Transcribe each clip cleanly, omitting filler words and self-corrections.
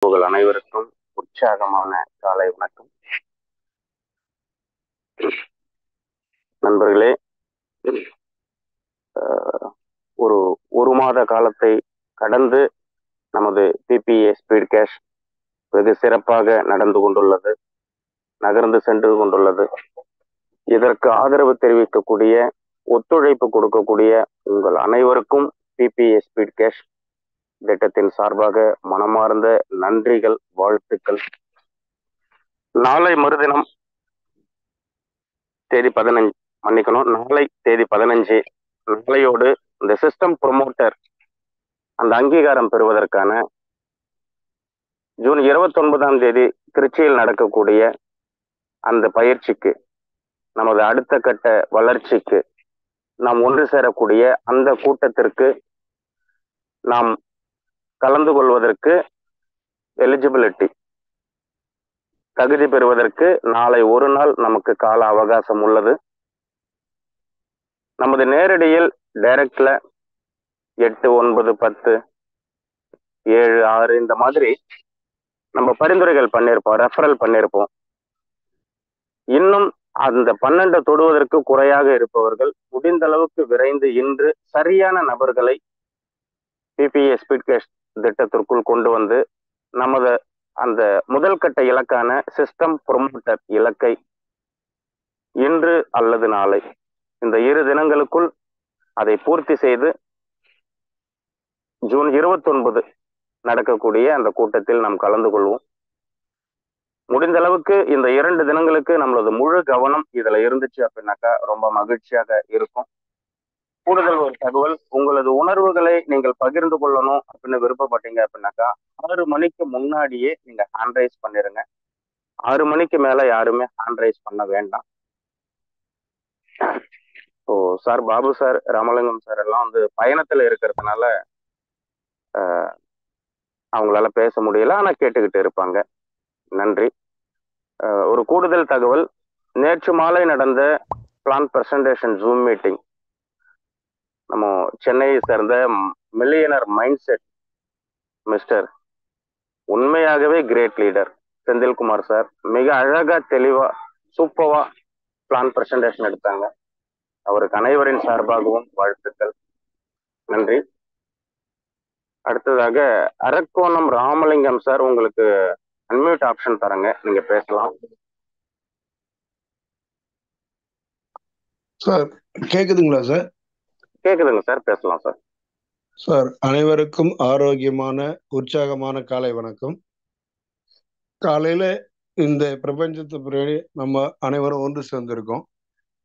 உங்கள் அனைவருக்கும் உற்சாகமான காலை வணக்கம். நண்பர்களே, ஒரு மாத காலத்தை கடந்து நமது பிபிஏ ஸ்பீட் கேஷ் வெகு சிறப்பாக நகர்ந்து சென்று கொண்டுள்ளது. இதற்கு ஆதரவு தெரிவிக்கக்கூடிய, ஒத்துழைப்பு கொடுக்கக்கூடிய உங்கள் அனைவருக்கும் பிபிஏ ஸ்பீட் கேஷ் திட்டத்தின் சார்பாக மனமார்ந்த நன்றிகள், வாழ்த்துக்கள். நாளை மறுதினம் தேதி 15, நாளை தேதி 15, நாளையோடு இந்த சிஸ்டம் ப்ரொமோட்டர் அந்த அங்கீகாரம் பெறுவதற்கான ஜூன் 29ஆம் தேதி திருச்சியில் நடக்கக்கூடிய அந்த பயிற்சிக்கு, நமது அடுத்த கட்ட வளர்ச்சிக்கு நாம் ஒன்று சேரக்கூடிய அந்த கூட்டத்திற்கு நாம் கலந்து கொள்வதற்கு எலிஜிபிலிட்டி தகுதி பெறுவதற்கு நாளை ஒரு நாள் நமக்கு கால அவகாசம் உள்ளது. நமது நேரடியில் டைரக்ட்ல 8, 9, 10, 7, 6 இந்த மாதிரி நம்ம பரிந்துரைகள் பண்ணியிருப்போம், ரெஃபரல் பண்ணியிருப்போம். இன்னும் அந்த 12 தொடுவதற்கு குறையாக இருப்பவர்கள் முடிந்த அளவுக்கு விரைந்து இன்று சரியான நபர்களை பிபிஏ ஸ்பீட் கேஷ் திட்டத்திற்குள் கொண்டு வந்து நமது அந்த முதல் கட்ட இலக்கான சிஸ்டம் ப்ரொமோட்டர் இலக்கை இன்று அல்லது நாளை இந்த 2 தினங்களுக்குள் அதை பூர்த்தி செய்து ஜூன் 29 நடக்கக்கூடிய அந்த கூட்டத்தில் நாம் கலந்து கொள்வோம். முடிந்த அளவுக்கு இந்த 2 தினங்களுக்கு நம்மளது முழு கவனம் இதுல இருந்துச்சு அப்படின்னாக்கா ரொம்ப மகிழ்ச்சியாக இருக்கும். கூடுதல் ஒரு தகவல், உங்களது உணர்வுகளை நீங்கள் பகிர்ந்து கொள்ளணும் அப்படின்னு விருப்பப்பட்டீங்க அப்படின்னாக்கா 6 மணிக்கு முன்னாடியே நீங்க ஹேண்ட் ரைஸ் பண்ணிருங்க. 6 மணிக்கு மேல யாருமே ஹேண்ட் ரைஸ் பண்ண வேண்டாம். Sir, Babu sir, Ramalingam sir எல்லாம் வந்து பயணத்துல இருக்கிறதுனால அவங்களால பேச முடியல, ஆனா கேட்டுக்கிட்டு இருப்பாங்க. நன்றி. ஒரு கூடுதல் தகவல், நேற்று மாலை நடந்த பிளான் பிரசன்டேஷன் ஜூம் மீட்டிங், நம்ம சென்னையை சேர்ந்த மில்லியனர் மைண்ட் செட் மிஸ்டர், உண்மையாகவே கிரேட் லீடர் செந்தில்குமார் சார் மிக அழகா, தெளிவா, சூப்பரா பிளான் பிரசன்டேஷன் எடுத்தாங்க. அவருக்கு அனைவரின் சார்பாகவும் வாழ்த்துக்கள், நன்றி. அடுத்ததாக அரக்கோணம் ராமலிங்கம் சார், உங்களுக்கு அன்மியூட் ஆப்ஷன் தரங்க, நீங்க பேசலாம். சார் கேக்குதுங்களா சார்? கேக்குதுங்க சார், பேசலாம் சார். சார், அனைவருக்கும் ஆரோக்கியமான உற்சாகமான காலை வணக்கம். காலையில இந்த பிரபஞ்சத்து பின்னாடி நம்ம அனைவரும் ஒன்று சேர்ந்திருக்கோம்.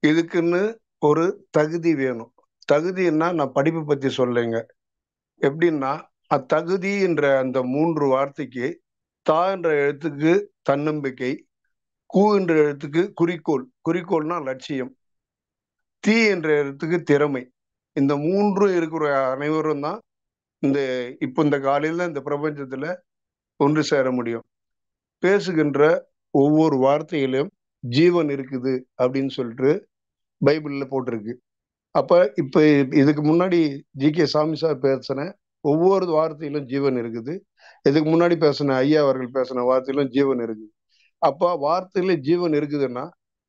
இதுக்குன்னு ஒரு தகுதி வேணும். தகுதின்னா நான் படிப்பு பத்தி சொல்லுங்க. எப்படின்னா, அத்தகுதி என்ற அந்த 3 வார்த்தைக்கு தா என்ற எழுத்துக்கு தன்னம்பிக்கை, கு என்ற எழுத்துக்கு குறிக்கோள், குறிக்கோள்னா லட்சியம், தீ என்ற எழுத்துக்கு திறமை. இந்த 3 இருக்கிற அனைவரும் தான் இந்த காலையில இந்த பிரபஞ்சத்துல ஒன்று சேர முடியும். பேசுகின்ற ஒவ்வொரு வார்த்தையிலும் ஜீவன் இருக்குது அப்படின்னு சொல்லிட்டு பைபிள்ல போட்டிருக்கு. இப்ப இதுக்கு முன்னாடி ஜி.கே. சாமி சார் பேசின ஒவ்வொரு வார்த்தையிலும் ஜீவன் இருக்குது. இதுக்கு முன்னாடி பேசின ஐயா அவர்கள் பேசின வார்த்தையிலும் ஜீவன் இருக்குது. வார்த்தையில ஜீவன் இருக்குதுன்னா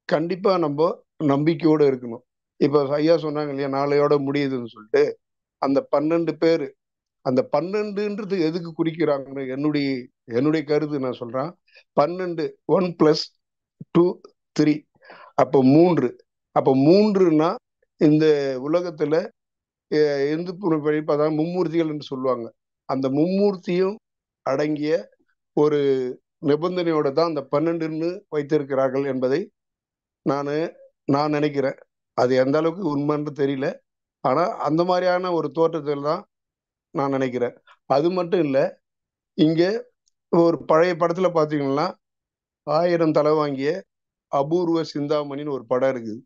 கண்டிப்பா நம்ம நம்பிக்கையோட இருக்கணும். இப்ப ஐயா சொன்னாங்க இல்லையா, நாளையோட முடியுதுன்னு சொல்லிட்டு. அந்த 12 பேரு, அந்த 12ன்றது எதுக்கு குறிக்கிறாங்கன்னு என்னுடைய கருத்து நான் சொல்றேன். 12 1 + 2 3, அப்போ 3. அப்போ 3ன்னா இந்த உலகத்துல இந்து படிப்பதான் மும்மூர்த்திகள் என்று சொல்லுவாங்க. அந்த மும்மூர்த்தியும் அடங்கிய ஒரு நிபந்தனையோட தான் அந்த 12ன்னு வைத்திருக்கிறார்கள் என்பதை நான் நினைக்கிறேன். அது எந்த அளவுக்கு உண்மைன்னு தெரியல, ஆனா அந்த மாதிரியான ஒரு தோற்றத்தில் தான் நான் நினைக்கிறேன். அது மட்டும் இல்ல, இங்க ஒரு பழைய படத்துல பாத்தீங்கன்னா 1000 தலை வாங்கிய அபூர்வ சிந்தாமணின்னு ஒரு படம் இருக்குது.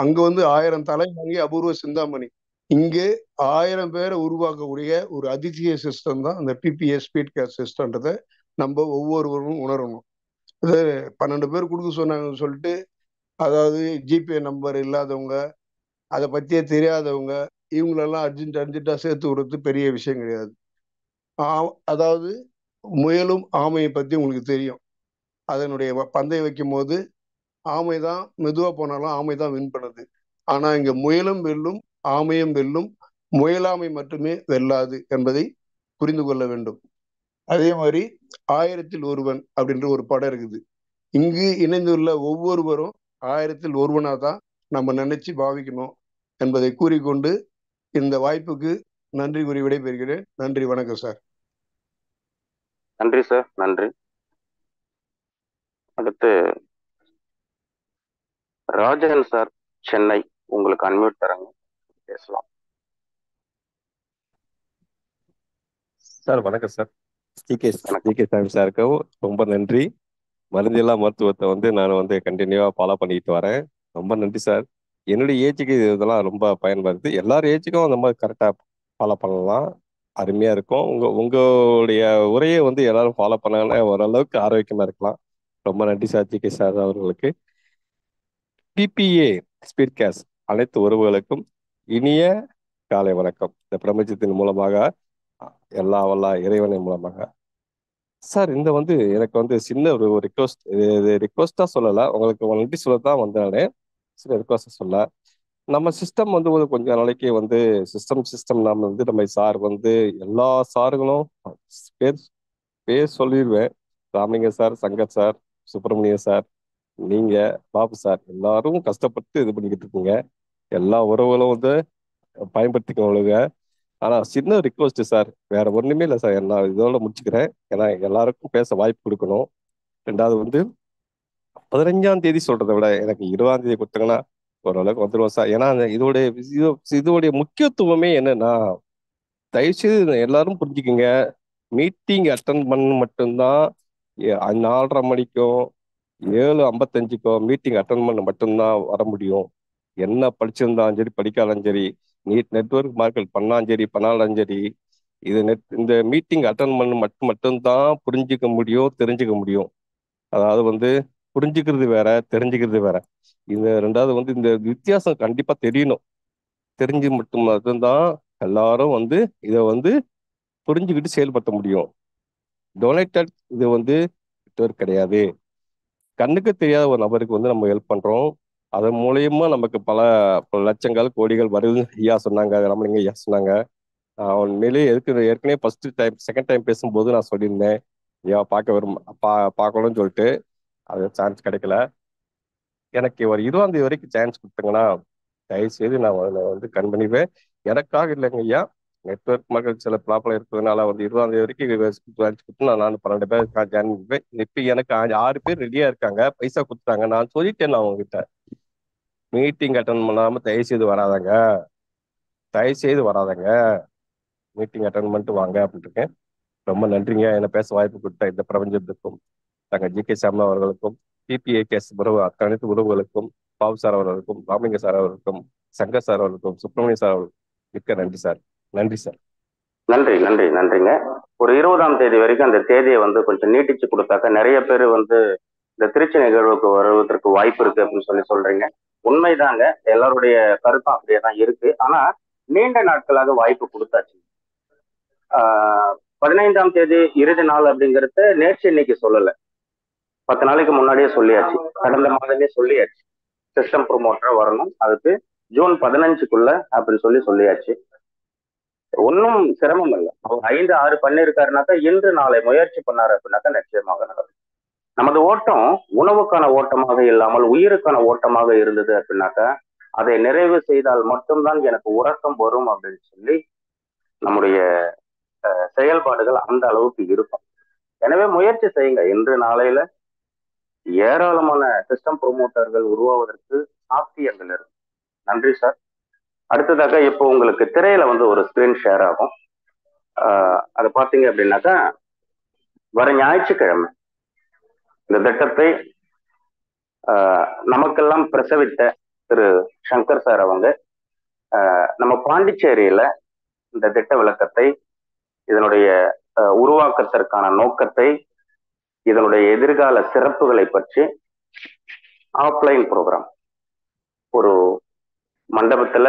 அங்க வந்து 1000 தலை வாங்கிய அபூர்வ சிந்தாமணி. இங்கே 1000 பேரை உருவாக்கக்கூடிய ஒரு அதிசய சிஸ்டம் தான் அந்த பிபிஏ ஸ்பீட் கேஷ் சிஸ்டம்ன்றதை நம்ம ஒவ்வொருவரும் உணரணும். 12 பேர் கொடுக்க சொன்னாங்கன்னு சொல்லிட்டு, அதாவது ஜிபே நம்பர் இல்லாதவங்க, அதை பத்தியே தெரியாதவங்க, இவங்களெல்லாம் அர்ஜென்ட்டா சேர்த்து விடுறது பெரிய விஷயம் கிடையாது. அதாவது முயலும் ஆமையை பத்தி உங்களுக்கு தெரியும். அதனுடைய பந்தயம் வைக்கும் போது ஆமை தான் மெதுவா போனாலும் ஆமை தான் வின் பண்ணுது. ஆனா இங்க முயலும் வெல்லும், ஆமையும் வெல்லும், முயலாமை மட்டுமே வெல்லாது என்பதை புரிந்து கொள்ள வேண்டும். அதே மாதிரி 1000ல் ஒருவன் அப்படின்ற ஒரு படம் இருக்குது. இங்கு இணைந்துள்ள ஒவ்வொருவரும் 1000ல் ஒருவனா தான் நம்ம நினைச்சு பாவிக்கணும் என்பதை கூறிக்கொண்டு இந்த வாய்ப்புக்கு நன்றி கூறி விடைபெறுகிறேன். நன்றி, வணக்கம் சார். நன்றி சார், நன்றி. அடுத்து ராஜன் சார், சென்னை, உங்களுக்கு அன்மியூட் தராங்க, பேசலாம் சார். வணக்கம் சார். வணக்கம். ஜிகே சாமி சாருக்கும் ரொம்ப நன்றி. மருந்தில்லா மருத்துவத்தை வந்து நான் வந்து கண்டினியூவா ஃபாலோ பண்ணிட்டு வரேன். ரொம்ப நன்றி சார். என்னுடைய ஏஜுக்கு இதெல்லாம் ரொம்ப பயன்படுது. எல்லார் ஏஜுக்கும் அந்த மாதிரி கரெக்டாக ஃபாலோ பண்ணலாம். அருமையா இருக்கும். உங்களுடைய உரையை வந்து எல்லாரும் ஃபாலோ பண்ணாங்கன்னா ஓரளவுக்கு ஆரோக்கியமா இருக்கலாம். ரொம்ப நன்றி சார், ஜிகே சார் அவர்களுக்கு. பிபிஏ ஸ்பீட் கேஸ் அனைத்து உறவுகளுக்கும் இனிய காலை வணக்கம். இந்த பிரபஞ்சத்தின் மூலமாக, எல்லா வல்ல இறைவனின் மூலமாக. சார், இந்த வந்து எனக்கு வந்து சின்ன ஒரு ரிக்வஸ்ட். இது ரிக்வஸ்டா சொல்லல, உங்களுக்கு நன்றி சொல்லத்தான் வந்தானே. சில ரிக்வஸ்ட் சொல்ல, நம்ம சிஸ்டம் வந்து ஒரு கொஞ்ச நாளைக்கு வந்து சிஸ்டம் நாம வந்து நம்ம சார் வந்து எல்லா சார்களும் பேர் பேர் சொல்லிடுவேன். Ramalinga sir, Shankar sir, Subramanian sir, நீங்க, பாபு சார், எல்லாரும் கஷ்டப்பட்டு இது பண்ணிக்கிட்டு இருக்கீங்க. எல்லா உறவுகளும் வந்து பயன்படுத்திக்கொள்ளுங்க. ஆனா சின்ன ரிக்வஸ்ட் சார், வேற ஒண்ணுமே இல்லை சார். நான் இதோட முடிச்சுக்கிறேன். ஏன்னா எல்லாருக்கும் பேச வாய்ப்பு கொடுக்கணும். ரெண்டாவது வந்து 15ஆம் தேதி சொல்றதை விட எனக்கு 20ஆம் தேதி கொடுத்தாங்கன்னா ஓரளவுக்கு வந்துடுவோம் சார். ஏன்னா இதோடைய முக்கியத்துவமே என்னன்னா, தயவுசெய்து எல்லாரும் புரிஞ்சுக்குங்க. மீட்டிங் அட்டன் பண்ண மட்டும்தான் 4:30 மணிக்கும் 7:55க்கும் மீட்டிங் அட்டன் பண்ண மட்டும்தான் வர முடியும். என்ன படிச்சிருந்தாலும் சரி, படிக்காலும் சரி, நீட் நெட்வொர்க் மார்க்கெட் பண்ணாலும் சரி, பண்ணாலும் சரி, இந்த மீட்டிங் அட்டன் பண்ண மட்டும்தான் புரிஞ்சுக்க முடியும், தெரிஞ்சுக்க முடியும். அதாவது வந்து புரிஞ்சுக்கிறது வேற, தெரிஞ்சுக்கிறது வேற. இந்த ரெண்டாவது வந்து இந்த வித்தியாசம் கண்டிப்பா தெரியணும். தெரிஞ்சு மட்டும்தான் எல்லாரும் வந்து இதை வந்து புரிஞ்சுக்கிட்டு செயல்படுத்த முடியும். டொனேட்டட் இது வந்து நெட்வொர்க் கிடையாது. கண்ணுக்கு தெரியாத ஒரு நபருக்கு வந்து நம்ம ஹெல்ப் பண்றோம். அதன் மூலியமா நமக்கு பல லட்சங்கள் கோடிகள் வருது. ஐயா சொன்னாங்க, ராமலிங்க ஐயா சொன்னாங்க. உண்மையிலேயே ஏற்கனவே ஃபர்ஸ்ட் டைம் செகண்ட் டைம் பேசும்போது நான் சொல்லியிருந்தேன், ஐயா பார்க்கணும்னு சொல்லிட்டு. அது சான்ஸ் கிடைக்கல. எனக்கு ஒரு 20ஆம் தேதி வரைக்கும் சான்ஸ் கொடுத்தீங்கன்னா தயவு செய்து நான் வந்து கண் பண்ணிப்பேன். எனக்காக இல்லைங்க ஐயா, நெட்வொர்க் மக்கள் சில ப்ராப்ளம் இருக்கிறதுனால வந்து 20ஆம் தேதி வரைக்கும் சான்ஸ் கொடுத்து நான் 12 பேர் ஜாயின் பண்ணிப்பேன். இப்போ எனக்கு 6 பேர் ரெடியா இருக்காங்க, பைசா கொடுத்தாங்க. நான் சொல்லிட்டேன், நான் உங்ககிட்ட மீட்டிங் அட்டன் பண்ணாம தயவு செய்து வராதங்க, தயவு செய்து வராதங்க, மீட்டிங் அட்டன் பண்ணிட்டு வாங்க அப்படின்னு இருக்கேன். ரொம்ப நன்றிங்க என்னை பேச வாய்ப்பு கொடுத்த இந்த பிரபஞ்சத்துக்கும், தங்க ஜிகே சாமி அவர்களுக்கும், பிபிஏகேஎஸ் உறவு அனைத்து உறவுகளுக்கும், பாபு சார் அவர்களுக்கும், ராமலிங்க சார் அவர்களுக்கும், சங்கர் சார் அவர்களுக்கும், சுப்பிரமணிய சார் அவர்களுக்கும் மிக்க நன்றி சார். நன்றி சார். நன்றி, நன்றி, நன்றிங்க. ஒரு 20ஆம் தேதி வரைக்கும் அந்த தேதியை வந்து கொஞ்சம் நீட்டிச்சு கொடுத்தாக்க நிறைய பேர் வந்து இந்த திருச்சி நிகழ்வுக்கு வருவதற்கு வாய்ப்பு இருக்கு அப்படின்னு சொல்றீங்க. உண்மைதாங்க, எல்லாருடைய கருத்தும் அப்படியே தான் இருக்கு. ஆனா நீண்ட நாட்களாக வாய்ப்பு கொடுத்தாச்சு. 15ஆம் தேதி இறுதி நாள் அப்படிங்கிறது நேற்று இன்னைக்கு சொல்லல, 10 நாளைக்கு முன்னாடியே சொல்லியாச்சு, கடந்த மாதமே சொல்லியாச்சு. சிஸ்டம் ப்ரொமோட்டரா வரணும், அதுக்கு ஜூன் 15க்குள்ள அப்படின்னு சொல்லியாச்சு. ஒன்னும் சிரமம் இல்லை. அவர் 5, 6 பண்ணியிருக்காருனாக்கா இன்று நாளை முயற்சி பண்ணாரு அப்படின்னாக்கா நிச்சயமாக நடக்கும். நமது ஓட்டம் உணவுக்கான ஓட்டமாக இல்லாமல் உயிருக்கான ஓட்டமாக இருந்தது அப்படின்னாக்கா அதை நிறைவு செய்தால் மட்டும்தான் எனக்கு உறக்கம் வரும் அப்படின்னு சொல்லி நம்முடைய செயல்பாடுகள் அந்த அளவுக்கு இருக்கும். எனவே முயற்சி செய்யுங்க. இன்று நாளையில ஏராளமான சிஸ்டம் ப்ரொமோட்டர்கள் உருவாவதற்கு சாத்தியங்கள் இருக்கு. நன்றி சார். அடுத்ததாக இப்போ உங்களுக்கு திரையில வந்து ஒரு ஸ்கிரீன் ஷேர் ஆகும். அதை பார்த்தீங்க அப்படின்னாக்கா வர ஞாயிற்றுக்கிழமை இந்த திட்டத்தை நமக்கெல்லாம் பிரசவித்த திரு சங்கர் சார் அவங்க நம்ம பாண்டிச்சேரியில இந்த திட்ட விளக்கத்தை, இதனுடைய உருவாக்கத்திற்கான நோக்கத்தை, இதனுடைய எதிர்கால சிறப்புகளை பற்றி ஆஃப்லைன் ப்ரோக்ராம் ஒரு மண்டபத்துல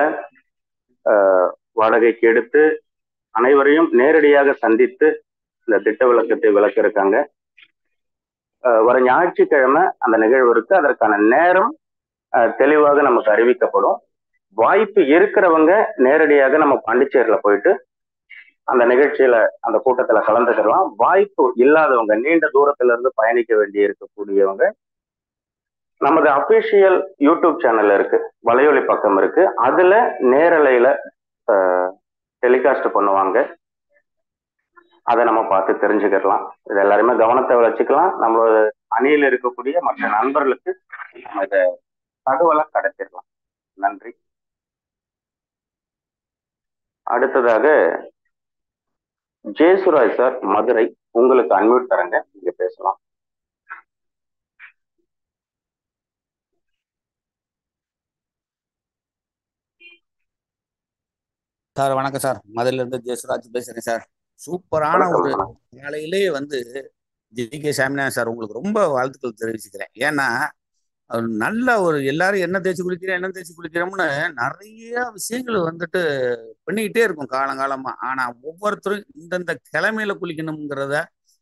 வாடகைக்கு எடுத்து அனைவரையும் நேரடியாக சந்தித்து இந்த திட்ட விளக்கத்தை விளக்க இருக்காங்க. வர ஞாயிற்றுக்கிழமை அந்த நிகழ்வு இருக்கு. அதற்கான நேரம் தெளிவாக நமக்கு அறிவிக்கப்படும். வாய்ப்பு இருக்கிறவங்க நேரடியாக நம்ம பாண்டிச்சேரியில போயிட்டு அந்த நிகழ்ச்சியில அந்த கூட்டத்துல கலந்துக்கலாம். வாய்ப்பு இல்லாதவங்க, நீண்ட தூரத்துல இருந்து பயணிக்க வேண்டி இருக்கக்கூடியவங்க, நமது அபிஷியல் யூடியூப் சேனல் இருக்கு, வலையொலி பக்கம் இருக்கு, அதுல நேரலையில டெலிகாஸ்ட் பண்ணுவாங்க. அதை நம்ம பார்த்து தெரிஞ்சுக்கலாம். இது எல்லாருமே கவனத்தை வச்சுக்கலாம். நம்மளோட அணியில் இருக்கக்கூடிய மற்ற நண்பர்களுக்கு நம்ம இதை தகவலை கடத்திடலாம். நன்றி. அடுத்ததாக ஜெயசுராய் சார், மதுரை, உங்களுக்கு அன்மியூட் தரங்க, நீங்க பேசலாம். சார் வணக்கம் சார், மதுரையில இருந்து ஜெயசுராஜ் பேசுறேன் சார். சூப்பரான ஒரு நாளையிலே ஜி.கே. சாமிநாதன் சார் உங்களுக்கு ரொம்ப வாழ்த்துக்கள் தெரிவிச்சுக்கிறேன். ஏன்னா நல்ல ஒரு எல்லாரும் என்ன தேய்ச்சி குளிக்கிறோம்னு நிறைய விஷயங்கள் பண்ணிக்கிட்டே இருக்கும் காலங்காலமா. ஆனா ஒவ்வொருத்தரும் இந்தந்த கிழமையில குளிக்கணுங்கிறத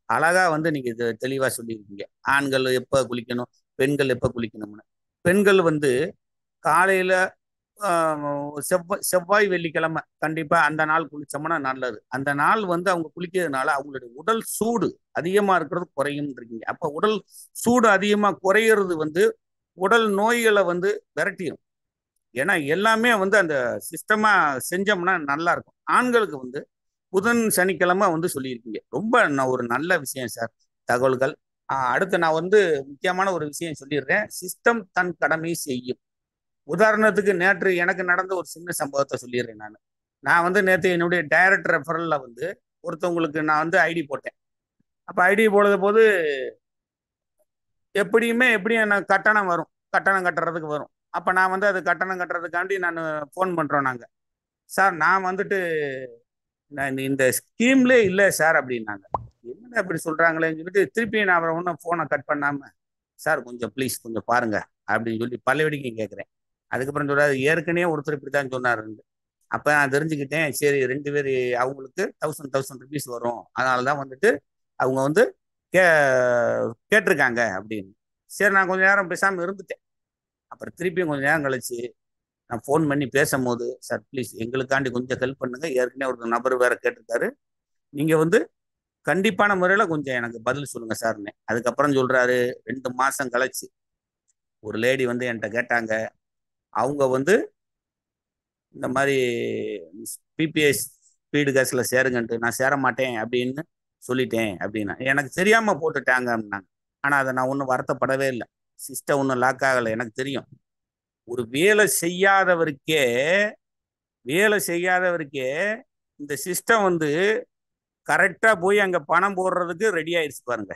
அழகா நீங்க தெளிவா சொல்லியிருக்கீங்க. ஆண்கள் எப்ப குளிக்கணும், பெண்கள் எப்ப குளிக்கணும்னு. பெண்கள் காலையில செவ்வாய் வெள்ளிக்கிழமை கண்டிப்பா அந்த நாள் குளிச்சோம்னா நல்லது. அந்த நாள் அவங்க குளிக்கிறதுனால அவங்களுடைய உடல் சூடு அதிகமா இருக்கிறது குறையும் இருக்கீங்க. அப்ப உடல் சூடு அதிகமா குறையிறது உடல் நோய்களை விரட்டிடும். ஏன்னா எல்லாமே அந்த சிஸ்டமா செஞ்சோம்னா நல்லா இருக்கும். ஆண்களுக்கு புதன் சனிக்கிழமை சொல்லியிருக்கீங்க. ரொம்ப ஒரு நல்ல விஷயம் சார் தகவல்கள். அடுத்து நான் முக்கியமான ஒரு விஷயம் சொல்லிடுறேன். சிஸ்டம் தன் கடமை செய்யும். உதாரணத்துக்கு நேற்று எனக்கு நடந்த ஒரு சின்ன சம்பவத்தை சொல்லிடுறேன். நான் நேற்று என்னுடைய டைரக்ட் ரெஃபரல்ல ஒருத்தவங்களுக்கு நான் ஐடி போட்டேன். அப்போ ஐடி போடுற போது எப்படியும் எனக்கு கட்டணம் வரும், கட்டணம் கட்டுறதுக்கு வரும். அப்போ நான் அது கட்டணம் கட்டுறதுக்காண்டி நான் ஃபோன் பண்ணுறோம். நாங்கள் சார் நான் நான் இந்த ஸ்கீம்லே இல்லை சார் அப்படின்னாங்க. என்ன அப்படி சொல்கிறாங்களேன்னு சொல்லிட்டு திருப்பி நான் அவரை ஒன்றும் ஃபோனை கட் பண்ணாமல், சார் கொஞ்சம் ப்ளீஸ் கொஞ்சம் பாருங்க அப்படின்னு சொல்லி பல்லவடிக்கும் கேட்குறேன். அதுக்கப்புறம் சொல்றாரு, ஏற்கனவே ஒருத்தர் இப்படி தான் சொன்னார். அப்போ நான் தெரிஞ்சுக்கிட்டேன், சரி 2 பேர் அவங்களுக்கு 1000 ருபீஸ் வரும், அதனால தான் அவங்க கேட்டிருக்காங்க அப்படின்னு. சரி நான் கொஞ்சம் நேரம் பேசாமல் இருந்துட்டேன். அப்புறம் திருப்பியும் கொஞ்சம் நேரம் கழிச்சு நான் ஃபோன் பண்ணி பேசும்போது, சார் ப்ளீஸ் எங்களுக்காண்டி கொஞ்சம் ஹெல்ப் பண்ணுங்க, ஏற்கனவே ஒரு நபர் வேற கேட்டிருக்காரு, நீங்கள் கண்டிப்பான முறையில் கொஞ்சம் எனக்கு பதில் சொல்லுங்க சார்னு. அதுக்கப்புறம் சொல்றாரு, 2 மாதம் கழிச்சு ஒரு லேடி என்கிட்ட கேட்டாங்க. அவங்க இந்த மாதிரி பிபிஎஸ் ஸ்பீடு கேஸ்ல சேருங்கன்ட்டு, நான் சேர மாட்டேன் அப்படின்னு சொல்லிட்டேன் அப்படின்னா, எனக்கு தெரியாம போட்டுட்டாங்க அப்படின்னாங்க. ஆனா அதை நான் ஒன்றும் வருத்தப்படவே இல்லை. சிஸ்டம் ஒன்றும் லாக் ஆகலை. எனக்கு தெரியும், ஒரு வேலை செய்யாதவருக்கே இந்த சிஸ்டம் கரெக்டா போய் அங்க பணம் போடுறதுக்கு ரெடி ஆயிடுச்சு பாருங்க.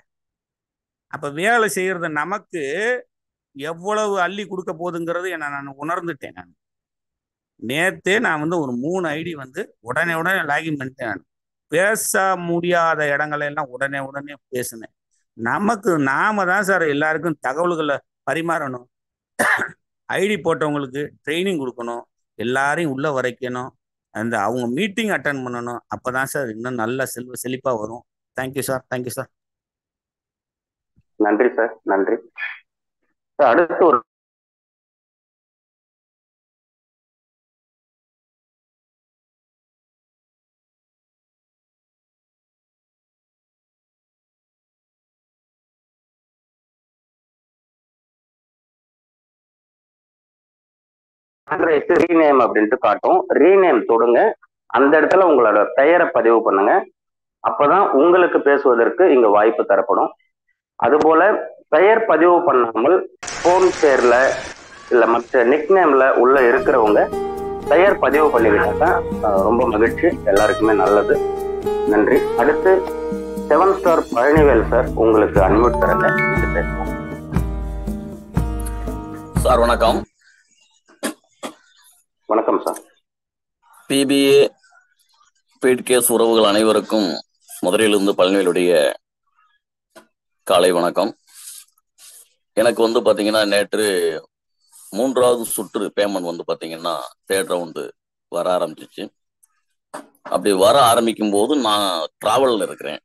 அப்ப வேலை செய்யறது நமக்கு எவ்வளவு அள்ளி கொடுக்க போகுதுங்கிறது நான் உணர்ந்துட்டேன். நான் நேத்தே நான் ஒரு 3 ஐடி உடனே லாகின் பண்ணிட்டேன். நான் பேச முடியாத இடங்களெல்லாம் உடனே பேசினேன். நாம தான் சார் எல்லாருக்கும் தகவல்களை பரிமாறணும். ஐடி போட்டவங்களுக்கு ட்ரைனிங் கொடுக்கணும், எல்லாரையும் உள்ள வரைக்கணும், அவங்க மீட்டிங் அட்டன் பண்ணணும். அப்பதான் சார் இன்னும் நல்ல செழிப்பா வரும். Thank you sir, thank you sir. நன்றி சார், நன்றி. அடுத்து ஒரு ரீநேம் அப்படின்ட்டு காட்டும். ரீநேம் தொடுங்க, அந்த இடத்துல உங்களோட பெயரை பதிவு பண்ணுங்க. அப்பதான் உங்களுக்கு பேசுவதற்கு இங்க வாய்ப்பு தரப்படும். அதுபோல பெயர் பதிவு பண்ணாமல் போன் பேர்ல இல்ல மற்ற நிக் நேம்ல உள்ள இருக்கிறவங்க பெயர் பதிவு பண்ணிக்கிட்டாக்கா ரொம்ப மகிழ்ச்சி, எல்லாருக்குமே நல்லது. நன்றி. அடுத்து 7 ஸ்டார் பழனிவேல் சார், உங்களுக்கு அன்மியூட் தரங்க, பேசலாம். சார் வணக்கம். வணக்கம் சார். பிபிஏ ஸ்பீட் கேஸ் உறவுகள் அனைவருக்கும் மதுரையிலிருந்து பழனிவேலுடைய காலை வணக்கம். எனக்கு பாத்தீங்கன்னா நேற்று 3வது சுற்று பேமெண்ட் பாத்தீங்கன்னா 3rd ரவுண்டு வர ஆரம்பிச்சிச்சு. அப்படி வர ஆரம்பிக்கும் போது நான் டிராவல்ல இருக்கிறேன்.